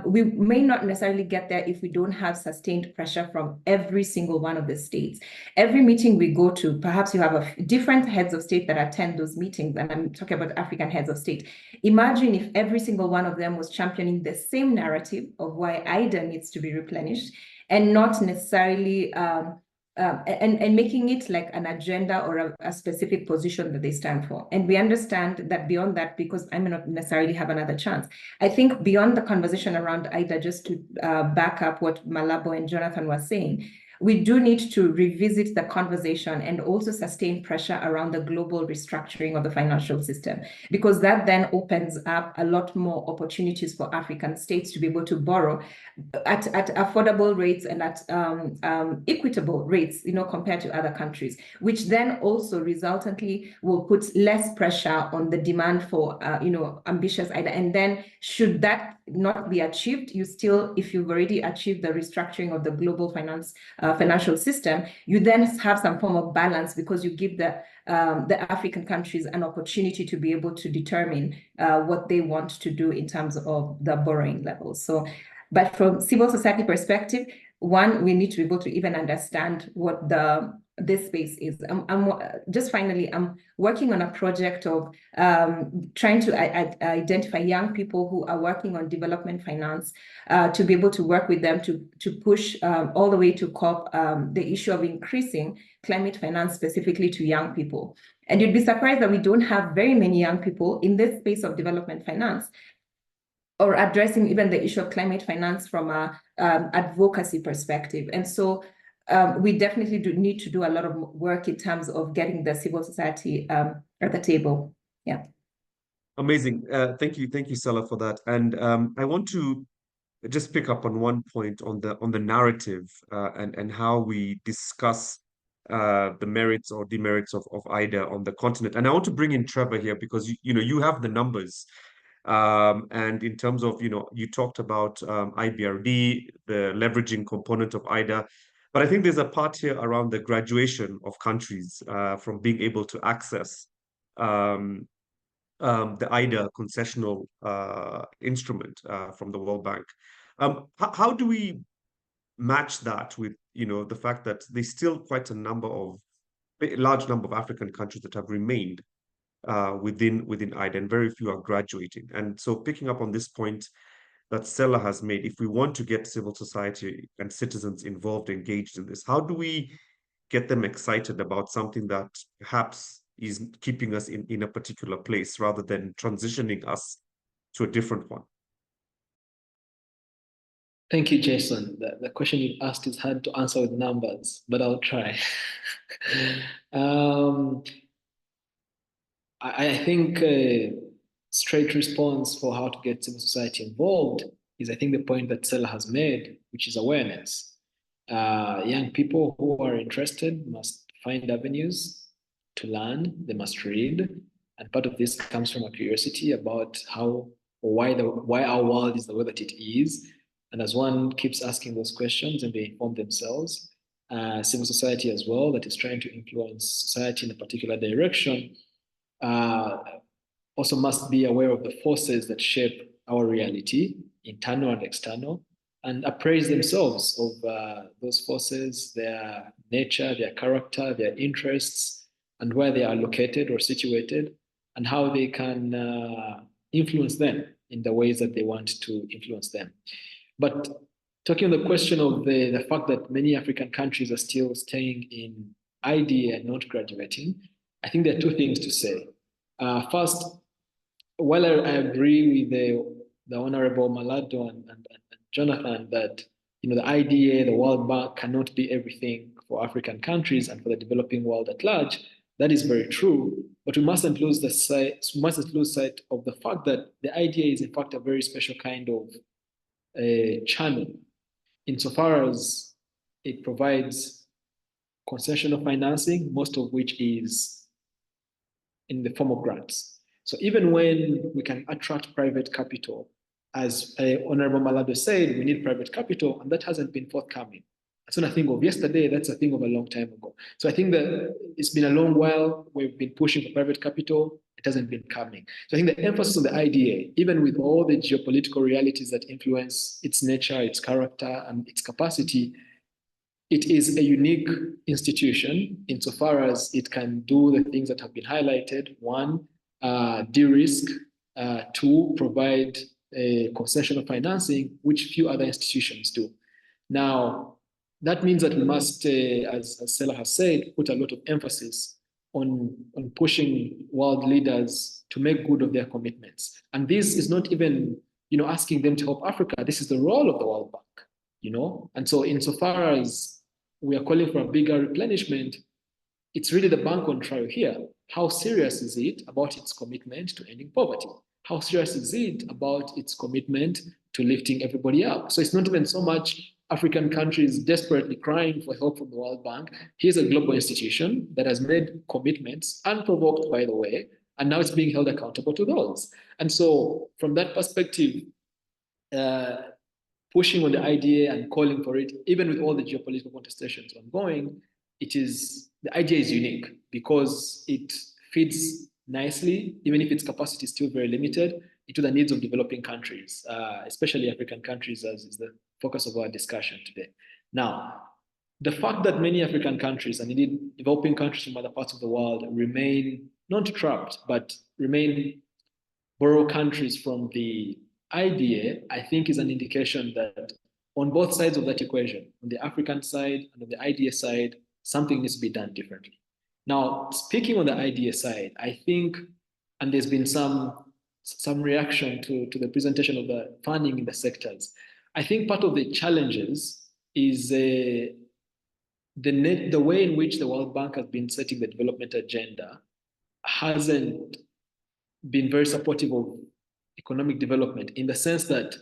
[SPEAKER 4] We may not necessarily get there if we don't have sustained pressure from every single one of the states. Every meeting we go to, perhaps you have different heads of state that attend those meetings, and I'm talking about African heads of state. Imagine if every single one of them was championing the same narrative of why IDA needs to be replenished and not necessarily and making it like an agenda or a specific position that they stand for. And we understand that beyond that, because I may not necessarily have another chance, I think beyond the conversation around IDA, just to back up what Malabo and Jonathan were saying, we do need to revisit the conversation and also sustain pressure around the global restructuring of the financial system, because that then opens up a lot more opportunities for African states to be able to borrow at affordable rates and at equitable rates, compared to other countries, which then also resultantly will put less pressure on the demand for, ambitious IDA. And then should that not be achieved, if you've already achieved the restructuring of the global financial system, you then have some form of balance, because you give the African countries an opportunity to be able to determine what they want to do in terms of the borrowing levels. So, but from civil society perspective, one, we need to be able to even understand what this space is. I'm working on a project of trying to identify young people who are working on development finance to be able to work with them to push all the way to COP the issue of increasing climate finance specifically to young people. And you'd be surprised that we don't have very many young people in this space of development finance, or addressing even the issue of climate finance from a advocacy perspective. And so we definitely need to do a lot of work in terms of getting the civil society at the table. Yeah.
[SPEAKER 1] Amazing. Thank you, Sela, for that. And I want to just pick up on one point on the narrative and how we discuss the merits or demerits of IDA on the continent. And I want to bring in Trevor here, because you have the numbers. And in terms of, you talked about IBRD, the leveraging component of IDA, but I think there's a part here around the graduation of countries from being able to access the IDA concessional instrument from the World Bank. How do we match that with, the fact that there's still quite a large number of African countries that have remained within IDA, and very few are graduating. And so picking up on this point that Sela has made, if we want to get civil society and citizens involved, engaged in this, how do we get them excited about something that perhaps is keeping us in a particular place rather than transitioning us to a different one?
[SPEAKER 2] Thank you, Jason. The question you asked is hard to answer with numbers, but I'll try. I think a straight response for how to get civil society involved is, I think, the point that Sela has made, which is awareness. Young people who are interested must find avenues to learn, they must read. And part of this comes from a curiosity about why our world is the way that it is. And as one keeps asking those questions and they inform themselves, civil society as well, that is trying to influence society in a particular direction, also must be aware of the forces that shape our reality, internal and external, and appraise themselves of those forces, their nature, their character, their interests, and where they are located or situated, and how they can influence them in the ways that they want to influence them. But talking on the question of the fact that many African countries are still staying in IDA and not graduating, I think there are two things to say. First, while I agree with the Honorable Malado and Jonathan that the IDA, the World Bank cannot be everything for African countries and for the developing world at large, that is very true. But we mustn't lose sight of the fact that the IDA is in fact a very special kind of channel, insofar as it provides concessional financing, most of which is in the form of grants. So even when we can attract private capital, as Honorable Malado said, we need private capital, and that hasn't been forthcoming. That's not a thing of yesterday, that's a thing of a long time ago. So I think that it's been a long while, we've been pushing for private capital, it hasn't been coming. So I think the emphasis on the IDA, even with all the geopolitical realities that influence its nature, its character, and its capacity, it is a unique institution insofar as it can do the things that have been highlighted. One, de-risk. Two, provide a concessional financing, which few other institutions do. Now, that means that we must, as Sela has said, put a lot of emphasis on pushing world leaders to make good of their commitments. And this is not even, asking them to help Africa. This is the role of the World Bank, And so insofar as we are calling for a bigger replenishment, it's really the bank on trial here. How serious is it about its commitment to ending poverty? How serious is it about its commitment to lifting everybody up? So it's not even so much African countries desperately crying for help from the World Bank. Here's a global institution that has made commitments, unprovoked, by the way, and now it's being held accountable to those. And so from that perspective, pushing on the idea and calling for it, even with all the geopolitical contestations ongoing, the idea is unique because it fits nicely, even if its capacity is still very limited, into the needs of developing countries, especially African countries, as is the focus of our discussion today. Now, the fact that many African countries, and indeed developing countries from other parts of the world, remain not trapped, but remain borrow countries from the IDA, I think is an indication that on both sides of that equation, on the African side and on the IDA side, something needs to be done differently. Now, speaking on the IDA side, I think, and there's been some reaction to the presentation of the funding in the sectors. I think part of the challenges is the way in which the World Bank has been setting the development agenda hasn't been very supportive of economic development, in the sense that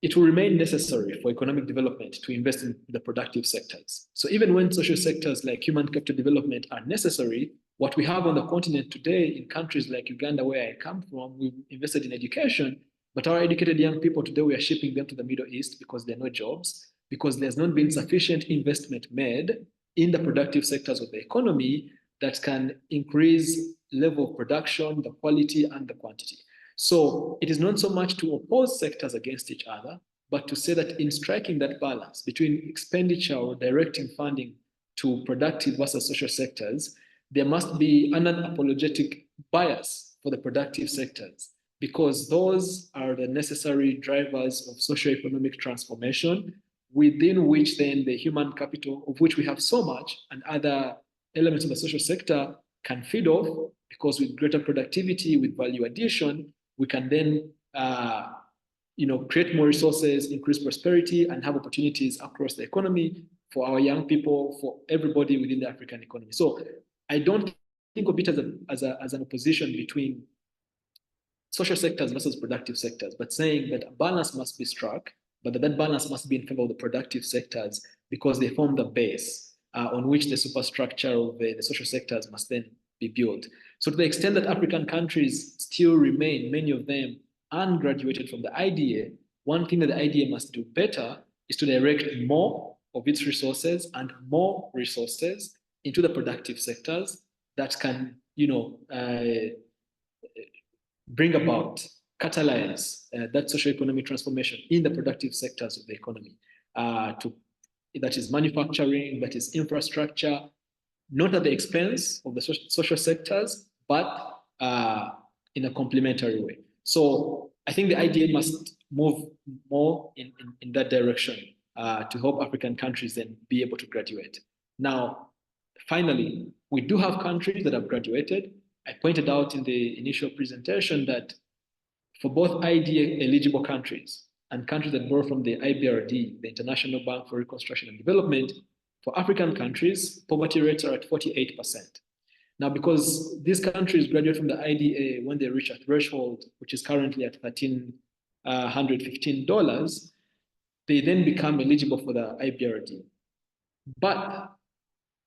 [SPEAKER 2] it will remain necessary for economic development to invest in the productive sectors. So even when social sectors like human capital development are necessary, what we have on the continent today in countries like Uganda, where I come from, we've invested in education, but our educated young people today, we are shipping them to the Middle East because there are no jobs, because there's not been sufficient investment made in the productive sectors of the economy that can increase level of production, the quality and the quantity. So it is not so much to oppose sectors against each other, but to say that in striking that balance between expenditure or directing funding to productive versus social sectors, there must be an unapologetic bias for the productive sectors, because those are the necessary drivers of socio-economic transformation, within which then the human capital, of which we have so much, and other elements of the social sector can feed off, because with greater productivity, with value addition, we can then create more resources, increase prosperity, and have opportunities across the economy for our young people, for everybody within the African economy. So I don't think of it as an opposition between social sectors versus productive sectors, but saying that a balance must be struck, but that balance must be in favor of the productive sectors, because they form the base on which the superstructure of the social sectors must then be built. So to the extent that African countries still remain, many of them, ungraduated from the IDA, one thing that the IDA must do better is to direct more of its resources and more resources into the productive sectors, that can, bring about, catalyze that socioeconomic transformation in the productive sectors of the economy, that is manufacturing, that is infrastructure, not at the expense of the social sectors, but in a complementary way. So I think the IDA must move more in that direction to help African countries then be able to graduate. Now, finally, we do have countries that have graduated. I pointed out in the initial presentation that for both IDA eligible countries and countries that borrow from the IBRD, the International Bank for Reconstruction and Development, for African countries, poverty rates are at 48%. Now, because these countries graduate from the IDA when they reach a threshold, which is currently at $1,315, they then become eligible for the IBRD. But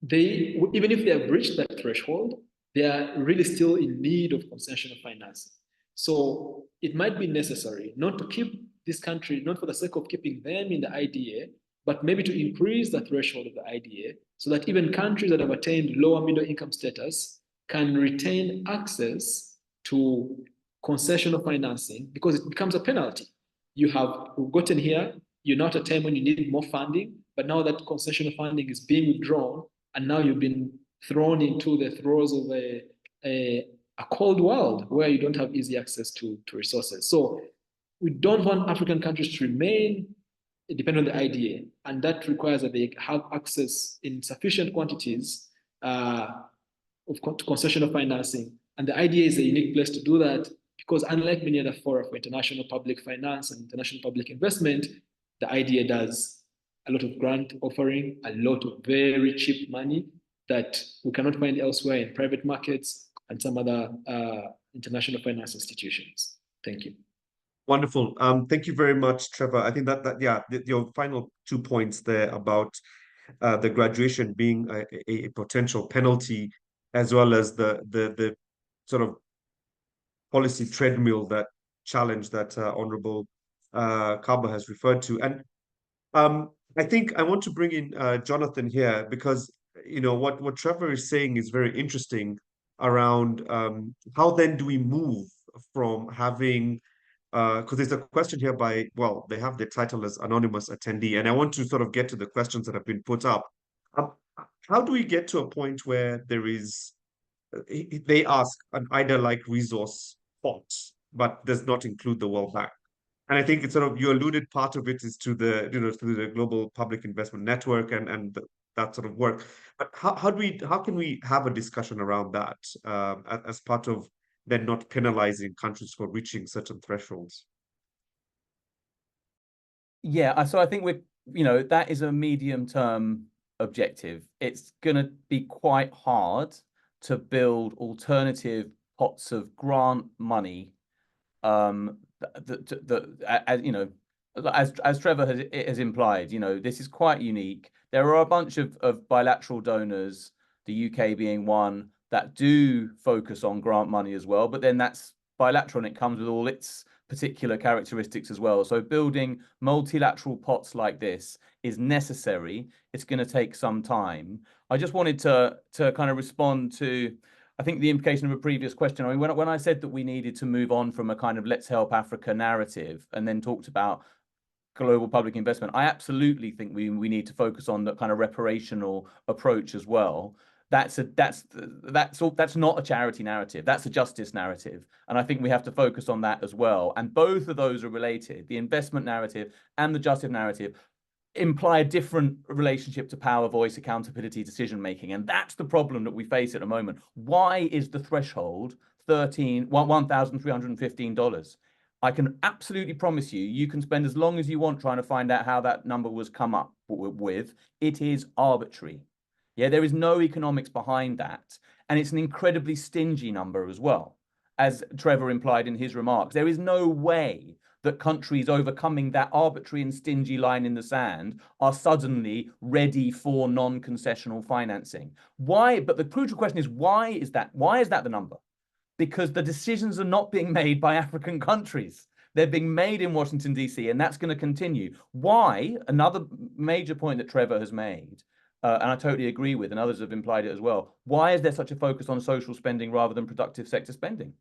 [SPEAKER 2] they, even if they have reached that threshold, they are really still in need of concessional financing. So it might be necessary not to keep this country, not for the sake of keeping them in the IDA, but maybe to increase the threshold of the IDA so that even countries that have attained lower middle income status can retain access to concessional financing, because it becomes a penalty. You have gotten here, you're not at a time when you need more funding, but now that concessional funding is being withdrawn, and now you've been thrown into the throes of a cold world where you don't have easy access to resources. So we don't want African countries to remain dependent on the IDA, and that requires that they have access in sufficient quantities to concessional financing. And the IDA is a unique place to do that, because unlike many other fora for international public finance and international public investment, the IDA does a lot of grant offering, a lot of very cheap money that we cannot find elsewhere in private markets and some other international finance institutions. Thank you.
[SPEAKER 1] Wonderful. Thank you very much, Trevor. I think that your final 2 points there about the graduation being a potential penalty, as well as the sort of policy treadmill, that challenge that Honorable Kaba has referred to. And I think I want to bring in Jonathan here, because what Trevor is saying is very interesting around how then do we move from having, because there's a question here by, well, they have the title as anonymous attendee, and I want to sort of get to the questions that have been put up. How do we get to a point where there is, they ask an IDA-like resource pot, but does not include the World Bank? And I think it's sort of, you alluded, part of it is to the, through the Global Public Investment Network and that sort of work. But how can we have a discussion around that as part of then not penalizing countries for reaching certain thresholds?
[SPEAKER 5] Yeah, so I think that is a medium-term objective. It's going to be quite hard to build alternative pots of grant money as Trevor has implied, this is quite unique. There are a bunch of bilateral donors, the UK being one, that do focus on grant money as well, but then that's bilateral and it comes with all its particular characteristics as well. So building multilateral pots like this is necessary. It's going to take some time. I just wanted to kind of respond to, I think, the implication of a previous question. I mean, when I said that we needed to move on from a kind of let's help Africa narrative and then talked about global public investment, I absolutely think we need to focus on that kind of reparational approach as well. That's not a charity narrative. That's a justice narrative. And I think we have to focus on that as well. And both of those are related. The investment narrative and the justice narrative imply a different relationship to power, voice, accountability, decision-making. And that's the problem that we face at the moment. Why is the threshold $1,315? I can absolutely promise you, you can spend as long as you want trying to find out how that number was come up with. It is arbitrary. Yeah, there is no economics behind that. And it's an incredibly stingy number as well, as Trevor implied in his remarks. There is no way that countries overcoming that arbitrary and stingy line in the sand are suddenly ready for non-concessional financing. Why? But the crucial question is, why is that? Why is that the number? Because the decisions are not being made by African countries. They're being made in Washington, D.C., and that's going to continue. Why? Another major point that Trevor has made and I totally agree with, and others have implied it as well, why is there such a focus on social spending rather than productive sector spending?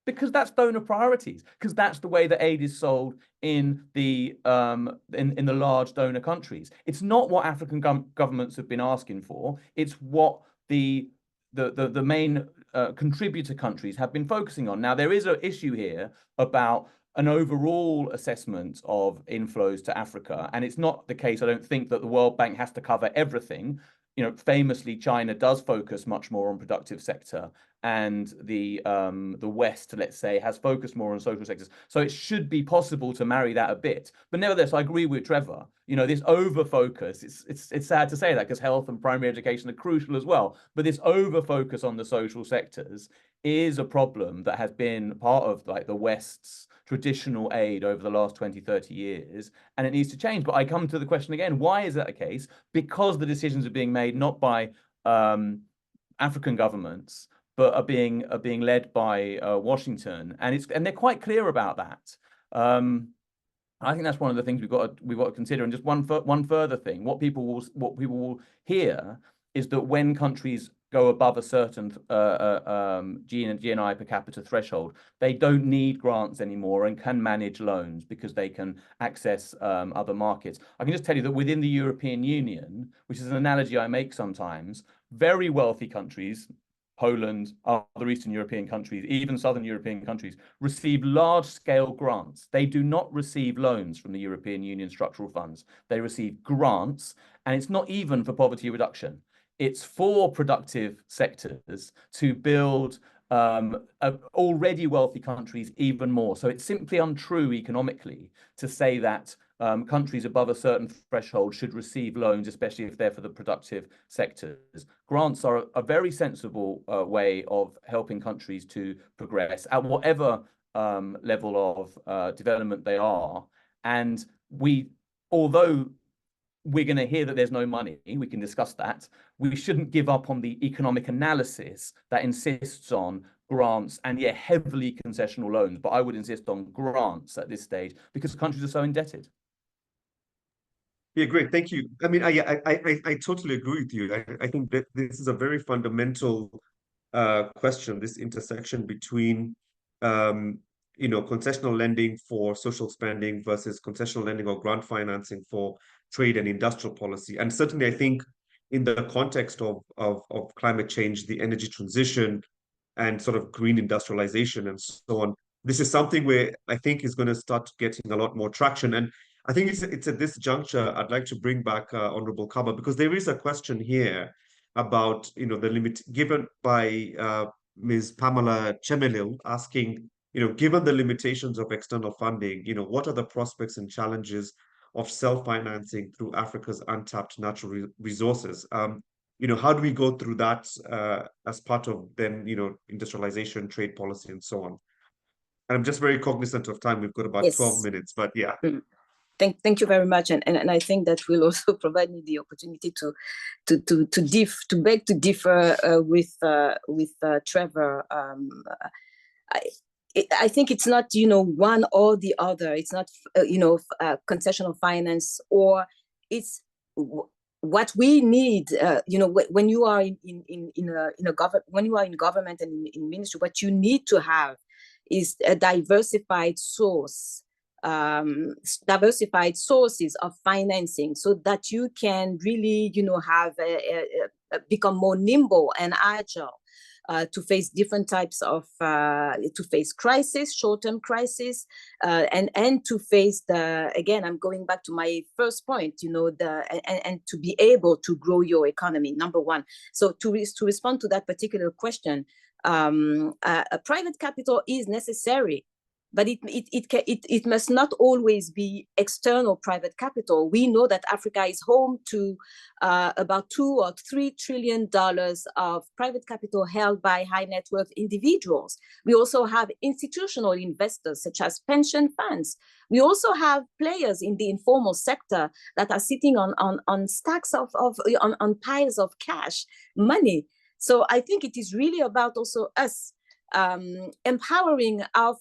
[SPEAKER 5] Because that's donor priorities, because that's the way that aid is sold in the large donor countries. It's not what African governments have been asking for. It's what the main contributor countries have been focusing on. Now, there is an issue here about an overall assessment of inflows to Africa, and it's not the case, I don't think, that the World Bank has to cover everything. You know, famously, China does focus much more on productive sector, and the West, let's say, has focused more on social sectors. So it should be possible to marry that a bit. But nevertheless, I agree with Trevor. You know, this over focus, it's sad to say that, because health and primary education are crucial as well. But this over focus on the social sectors is a problem that has been part of like the West's traditional aid over the last 20, 30 years, and it needs to change. But I come to the question again, why is that the case? Because the decisions are being made not by African governments, but are being led by Washington, and they're quite clear about that. I think that's one of the things we've got to consider. And just one further thing, what people will hear is that when countries go above a certain GNI per capita threshold, they don't need grants anymore and can manage loans because they can access other markets. I can just tell you that within the European Union, which is an analogy I make sometimes, very wealthy countries, Poland, other Eastern European countries, even Southern European countries, receive large-scale grants. They do not receive loans from the European Union structural funds. They receive grants, and it's not even for poverty reduction. It's for productive sectors to build already wealthy countries even more. So it's simply untrue economically to say that countries above a certain threshold should receive loans, especially if they're for the productive sectors. Grants are a very sensible way of helping countries to progress at whatever level of development they are. And although we're going to hear that there's no money, we can discuss that, we shouldn't give up on the economic analysis that insists on grants and heavily concessional loans. But I would insist on grants at this stage because countries are so indebted.
[SPEAKER 1] Yeah, great. Thank you. I mean, I totally agree with you. I think that this is a very fundamental question, this intersection between concessional lending for social spending versus concessional lending or grant financing for trade and industrial policy. And certainly, I think in the context of climate change, the energy transition, and sort of green industrialization and so on, this is something where I think is going to start getting a lot more traction. And I think it's at this juncture I'd like to bring back Honorable Kaba, because there is a question here about the limit given by Ms. Pamela Chemelil, asking, given the limitations of external funding, what are the prospects and challenges of self-financing through Africa's untapped natural resources? How do we go through that as part of then, industrialization, trade policy, and so on? And I'm just very cognizant of time. We've got about 12 minutes, but yeah.
[SPEAKER 3] Thank you very much, and I think that will also provide me the opportunity to beg to differ with Trevor. I think it's not one or the other. It's not concessional finance, or it's what we need. When you are in a government, when you are in government and in ministry, what you need to have is a diversified sources of financing, so that you can really, have become more nimble and agile to face different types of to face crisis, short-term crisis, and to face again, I'm going back to my first point, and to be able to grow your economy, number one. So to respond to that particular question, a private capital is necessary, but it must not always be external private capital. We know that Africa is home to about $2 or $3 trillion of private capital held by high net worth individuals. We also have institutional investors such as pension funds. We also have players in the informal sector that are sitting on stacks on piles of cash money. So I think it is really about also us empowering our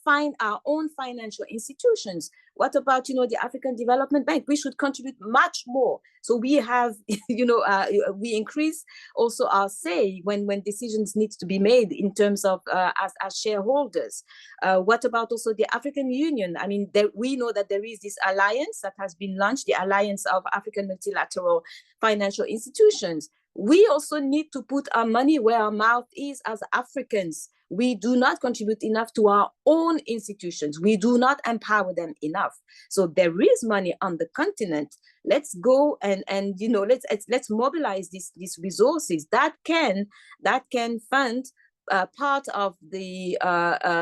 [SPEAKER 3] own financial institutions? What about, the African Development Bank? We should contribute much more. So we have, we increase also our say when decisions need to be made in terms of as shareholders. What about also the African Union? I mean, we know that there is this alliance that has been launched, the Alliance of African Multilateral Financial Institutions. We also need to put our money where our mouth is as Africans. We do not contribute enough to our own institutions. We do not empower them enough. So there is money on the continent. Let's go and let's mobilize these resources that can fund part of the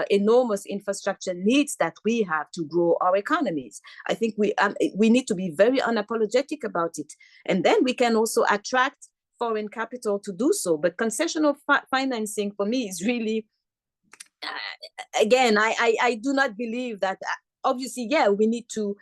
[SPEAKER 3] enormous infrastructure needs that we have to grow our economies. I think we need to be very unapologetic about it, and then we can also attract foreign capital to do so. But concessional financing for me is really, again, I do not believe that. Obviously, yeah, we need to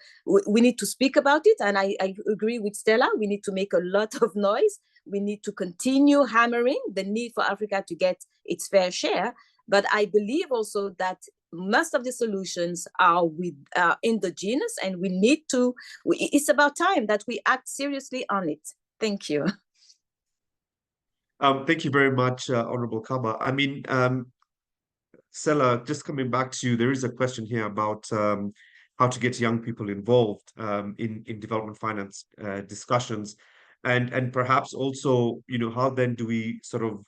[SPEAKER 3] speak about it, and I agree with Stella. We need to make a lot of noise. We need to continue hammering the need for Africa to get its fair share. But I believe also that most of the solutions are endogenous, and we need to. It's about time that we act seriously on it. Thank you.
[SPEAKER 1] Thank you very much, Honorable Kaba. I mean, Stella, just coming back to you, there is a question here about how to get young people involved in development finance discussions, and perhaps also, how then do we sort of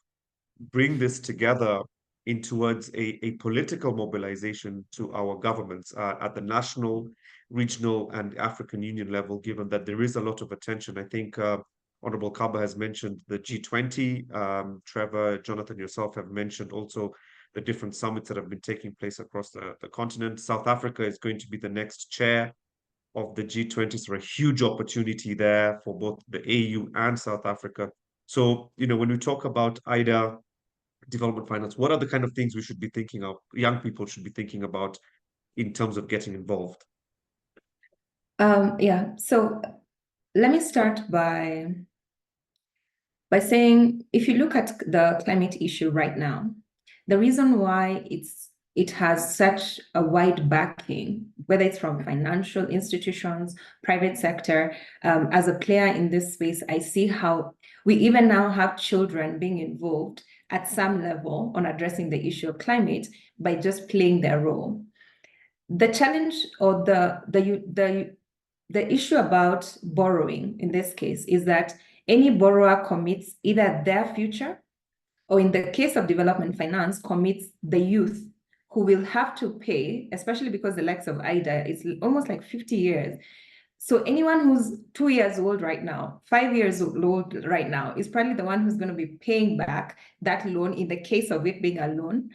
[SPEAKER 1] bring this together in towards a political mobilization to our governments at the national, regional, and African Union level, given that there is a lot of attention. I think Honorable Kaba has mentioned the G20. Trevor, Jonathan, yourself have mentioned also the different summits that have been taking place across the continent. South Africa is going to be the next chair of the G20, so a huge opportunity there for both the AU and South Africa. So, when we talk about IDA, development finance, what are the kind of things we should be thinking of, young people should be thinking about in terms of getting involved?
[SPEAKER 4] Yeah, so let me start by saying, if you look at the climate issue right now, the reason why it has such a wide backing, whether it's from financial institutions, private sector, as a player in this space, I see how we even now have children being involved at some level on addressing the issue of climate by just playing their role. The challenge or the issue about borrowing in this case is that any borrower commits either their future, or in the case of development finance, commits the youth who will have to pay, especially because the likes of IDA is almost like 50 years. So anyone who's 2 years old right now, 5 years old right now, is probably the one who's going to be paying back that loan in the case of it being a loan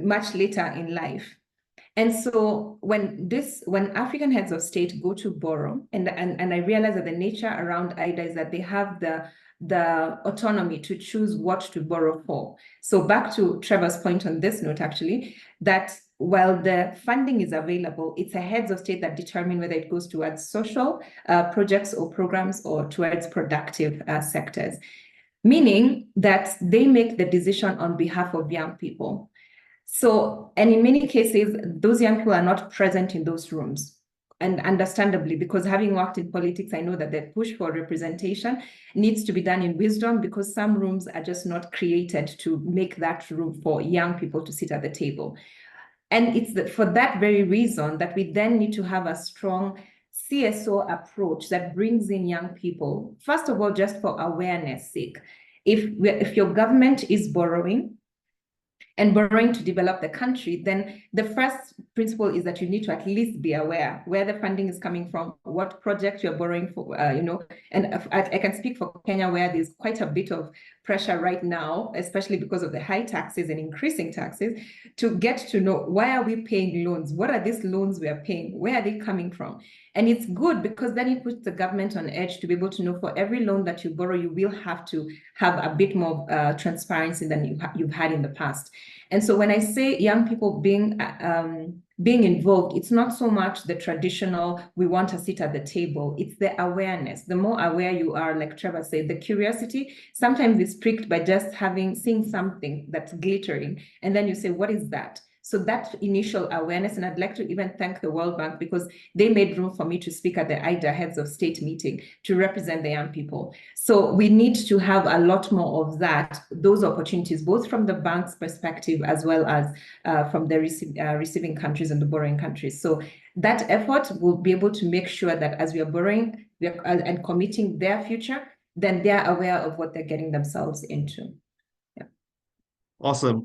[SPEAKER 4] much later in life. And so when African heads of state go to borrow, and I realize that the nature around IDA is that they have the autonomy to choose what to borrow for. So back to Trevor's point on this note, actually, that while the funding is available, it's the heads of state that determine whether it goes towards social projects or programs or towards productive sectors, meaning that they make the decision on behalf of young people. So, and in many cases, those young people are not present in those rooms. And understandably, because having worked in politics, I know that the push for representation needs to be done in wisdom, because some rooms are just not created to make that room for young people to sit at the table. And it's for that very reason that we then need to have a strong CSO approach that brings in young people, first of all, just for awareness sake. If your government is borrowing, and borrowing to develop the country, then the first principle is that you need to at least be aware where the funding is coming from, what project you're borrowing for, and I can speak for Kenya, where there's quite a bit of pressure right now, especially because of the high taxes and increasing taxes, to get to know, why are we paying loans? What are these loans we are paying? Where are they coming from? And it's good because then it puts the government on edge to be able to know for every loan that you borrow, you will have to have a bit more transparency than you've had in the past. And so when I say young people being being involved, it's not so much the traditional, we want a seat at the table, it's the awareness. The more aware you are, like Trevor said, the curiosity sometimes is pricked by just seeing something that's glittering, and then you say, what is that? So that initial awareness, and I'd like to even thank the World Bank because they made room for me to speak at the IDA Heads of State meeting to represent the young people. So we need to have a lot more of that, those opportunities, both from the bank's perspective as well as from the receiving countries and the borrowing countries. So that effort will be able to make sure that as we are borrowing and committing their future, then they're aware of what they're getting themselves into.
[SPEAKER 1] Awesome.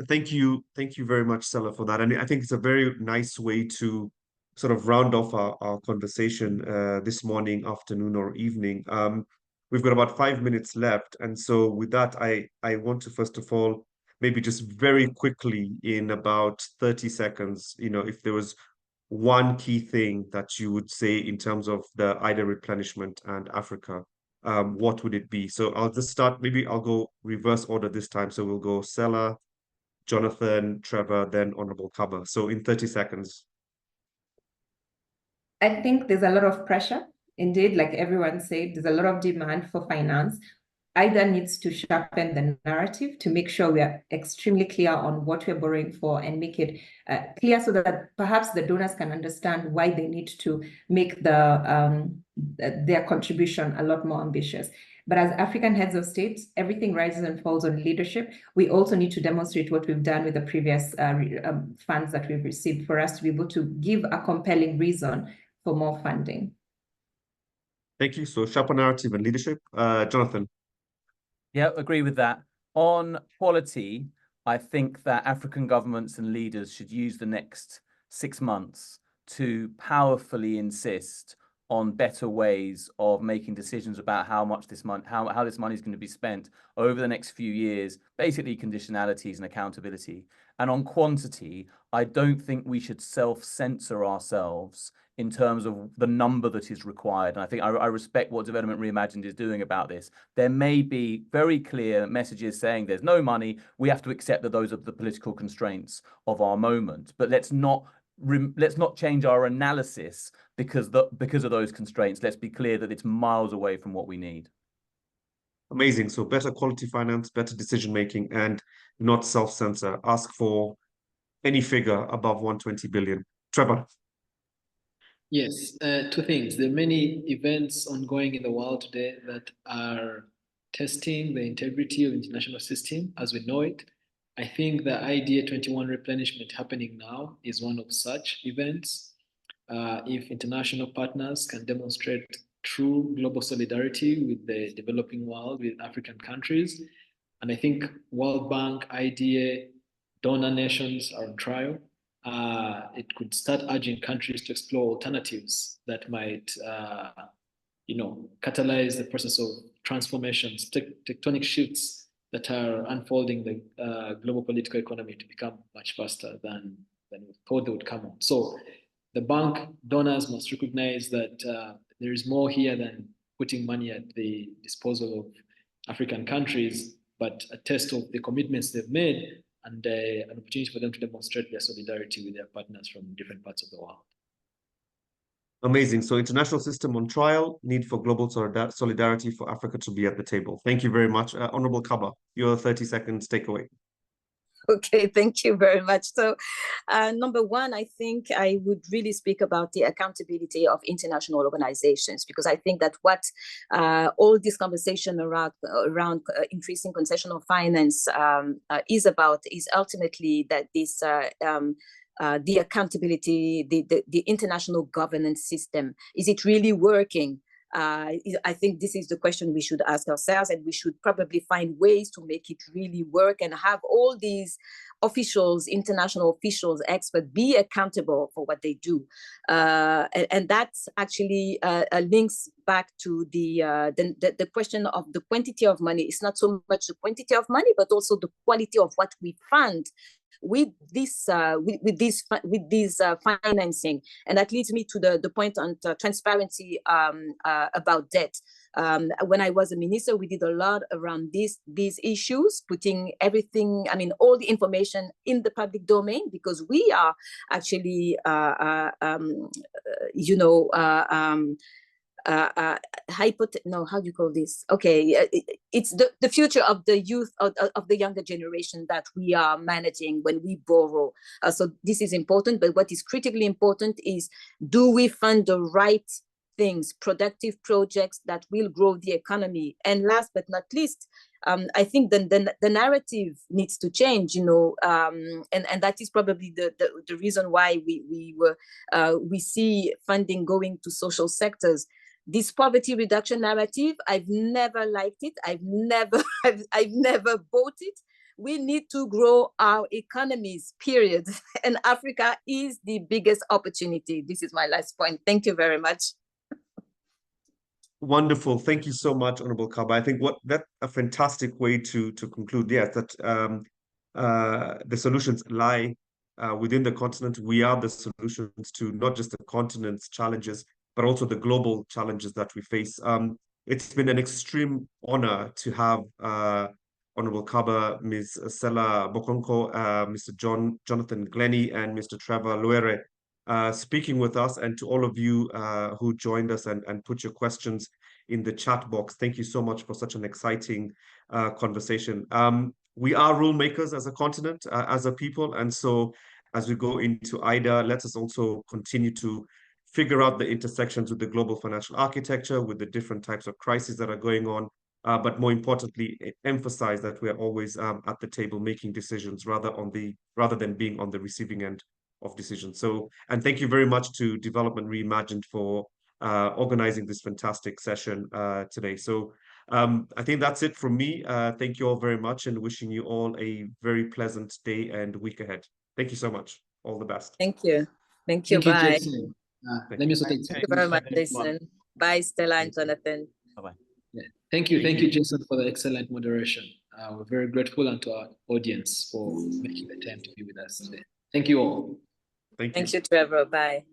[SPEAKER 1] Thank you very much, Stella, for that. And I think it's a very nice way to sort of round off our conversation this morning, afternoon, or evening. We've got about 5 minutes left. And so with that, I want to first of all, maybe just very quickly in about 30 seconds, if there was one key thing that you would say in terms of the IDA replenishment and Africa, what would it be? So I'll just start, maybe I'll go reverse order this time. So we'll go Sela, Jonathan, Trevor, then Honorable Kaba. So in 30 seconds.
[SPEAKER 4] I think there's a lot of pressure. Indeed, like everyone said, there's a lot of demand for finance. IDA needs to sharpen the narrative to make sure we are extremely clear on what we're borrowing for and make it clear so that perhaps the donors can understand why they need to make their contribution a lot more ambitious. But as African heads of state, everything rises and falls on leadership. We also need to demonstrate what we've done with the previous funds that we've received for us to be able to give a compelling reason for more funding.
[SPEAKER 1] Thank you. So sharper narrative and leadership. Jonathan.
[SPEAKER 5] Yeah, agree with that. On quality, I think that African governments and leaders should use the next 6 months to powerfully insist on better ways of making decisions about how much this money, how this money is going to be spent over the next few years, basically conditionalities and accountability. And on quantity, I don't think we should self-censor ourselves in terms of the number that is required. And I think I respect what Development Reimagined is doing about this. There may be very clear messages saying there's no money. We have to accept that those are the political constraints of our moment. But let's not change our analysis because of those constraints. Let's be clear that it's miles away from what we need.
[SPEAKER 1] Amazing. So better quality finance, better decision making, and not self-censor. Ask for any figure above 120 billion. Trevor.
[SPEAKER 2] Yes, two things. There are many events ongoing in the world today that are testing the integrity of the international system as we know it. I think the IDA 21 replenishment happening now is one of such events. If international partners can demonstrate true global solidarity with the developing world, with African countries, and I think World Bank, IDA, donor nations are on trial. It could start urging countries to explore alternatives that might, catalyze the process of transformations, tectonic shifts that are unfolding the global political economy to become much faster than we thought they would come on. So the bank donors must recognize that there is more here than putting money at the disposal of African countries, but a test of the commitments they've made and an opportunity for them to demonstrate their solidarity with their partners from different parts of the world.
[SPEAKER 1] Amazing. So international system on trial, need for global solidarity for Africa to be at the table. Thank you very much. Honorable Kaba, your 30 seconds takeaway.
[SPEAKER 3] Okay, thank you very much. So number one, I think I would really speak about the accountability of international organizations, because I think that what all this conversation around increasing concessional finance is about is ultimately that this the accountability, the international governance system, is it really working? I think this is the question we should ask ourselves, and we should probably find ways to make it really work and have all these officials, international officials, experts be accountable for what they do. And that actually links back to the question of the quantity of money. It's not so much the quantity of money, but also the quality of what we fund with this financing. And that leads me to the point on transparency about debt. When I was a minister, we did a lot around these issues, putting everything, I mean, all the information in the public domain, because we are actually, you know, no, how do you call this? Okay, it's the future of the youth, of the younger generation that we are managing when we borrow. So this is important, but what is critically important is, do we fund the right things, productive projects that will grow the economy? And last but not least, I think the narrative needs to change, you know, and that is probably the reason why we see funding going to social sectors. This poverty reduction narrative, I've never liked it. I've never bought it. We need to grow our economies, period. And Africa is the biggest opportunity. This is my last point. Thank you very much.
[SPEAKER 1] Wonderful. Thank you so much, Honorable Kaba. I think that's a fantastic way to conclude. Yes, that the solutions lie within the continent. We are the solutions to not just the continent's challenges, but also the global challenges that we face. It's been an extreme honor to have Honorable Kaba, Ms. Stella Bokonko, Mr. Jonathan Glennie, and Mr. Trevor Luere speaking with us, and to all of you who joined us and put your questions in the chat box. Thank you so much for such an exciting conversation. We are rule makers as a continent, as a people, and so as we go into IDA, let us also continue to figure out the intersections with the global financial architecture, with the different types of crises that are going on, but more importantly, emphasize that we are always at the table making decisions rather than being on the receiving end of decisions. So, and thank you very much to Development Reimagined for organizing this fantastic session today. So I think that's it from me. Thank you all very much, and wishing you all a very pleasant day and week ahead. Thank you so much. All the best.
[SPEAKER 3] Thank you. Thank you.
[SPEAKER 2] Thank you,
[SPEAKER 3] Bye.
[SPEAKER 2] Jason. Let me also take
[SPEAKER 3] Thank you very much, Jason. Bye, Stella and Jonathan.
[SPEAKER 5] Bye-bye.
[SPEAKER 2] Yeah. Thank you, Jason, for the excellent moderation. We're very grateful, and to our audience for making the time to be with us today. Thank you all.
[SPEAKER 1] Thank you.
[SPEAKER 3] Thank you, Trevor. Bye.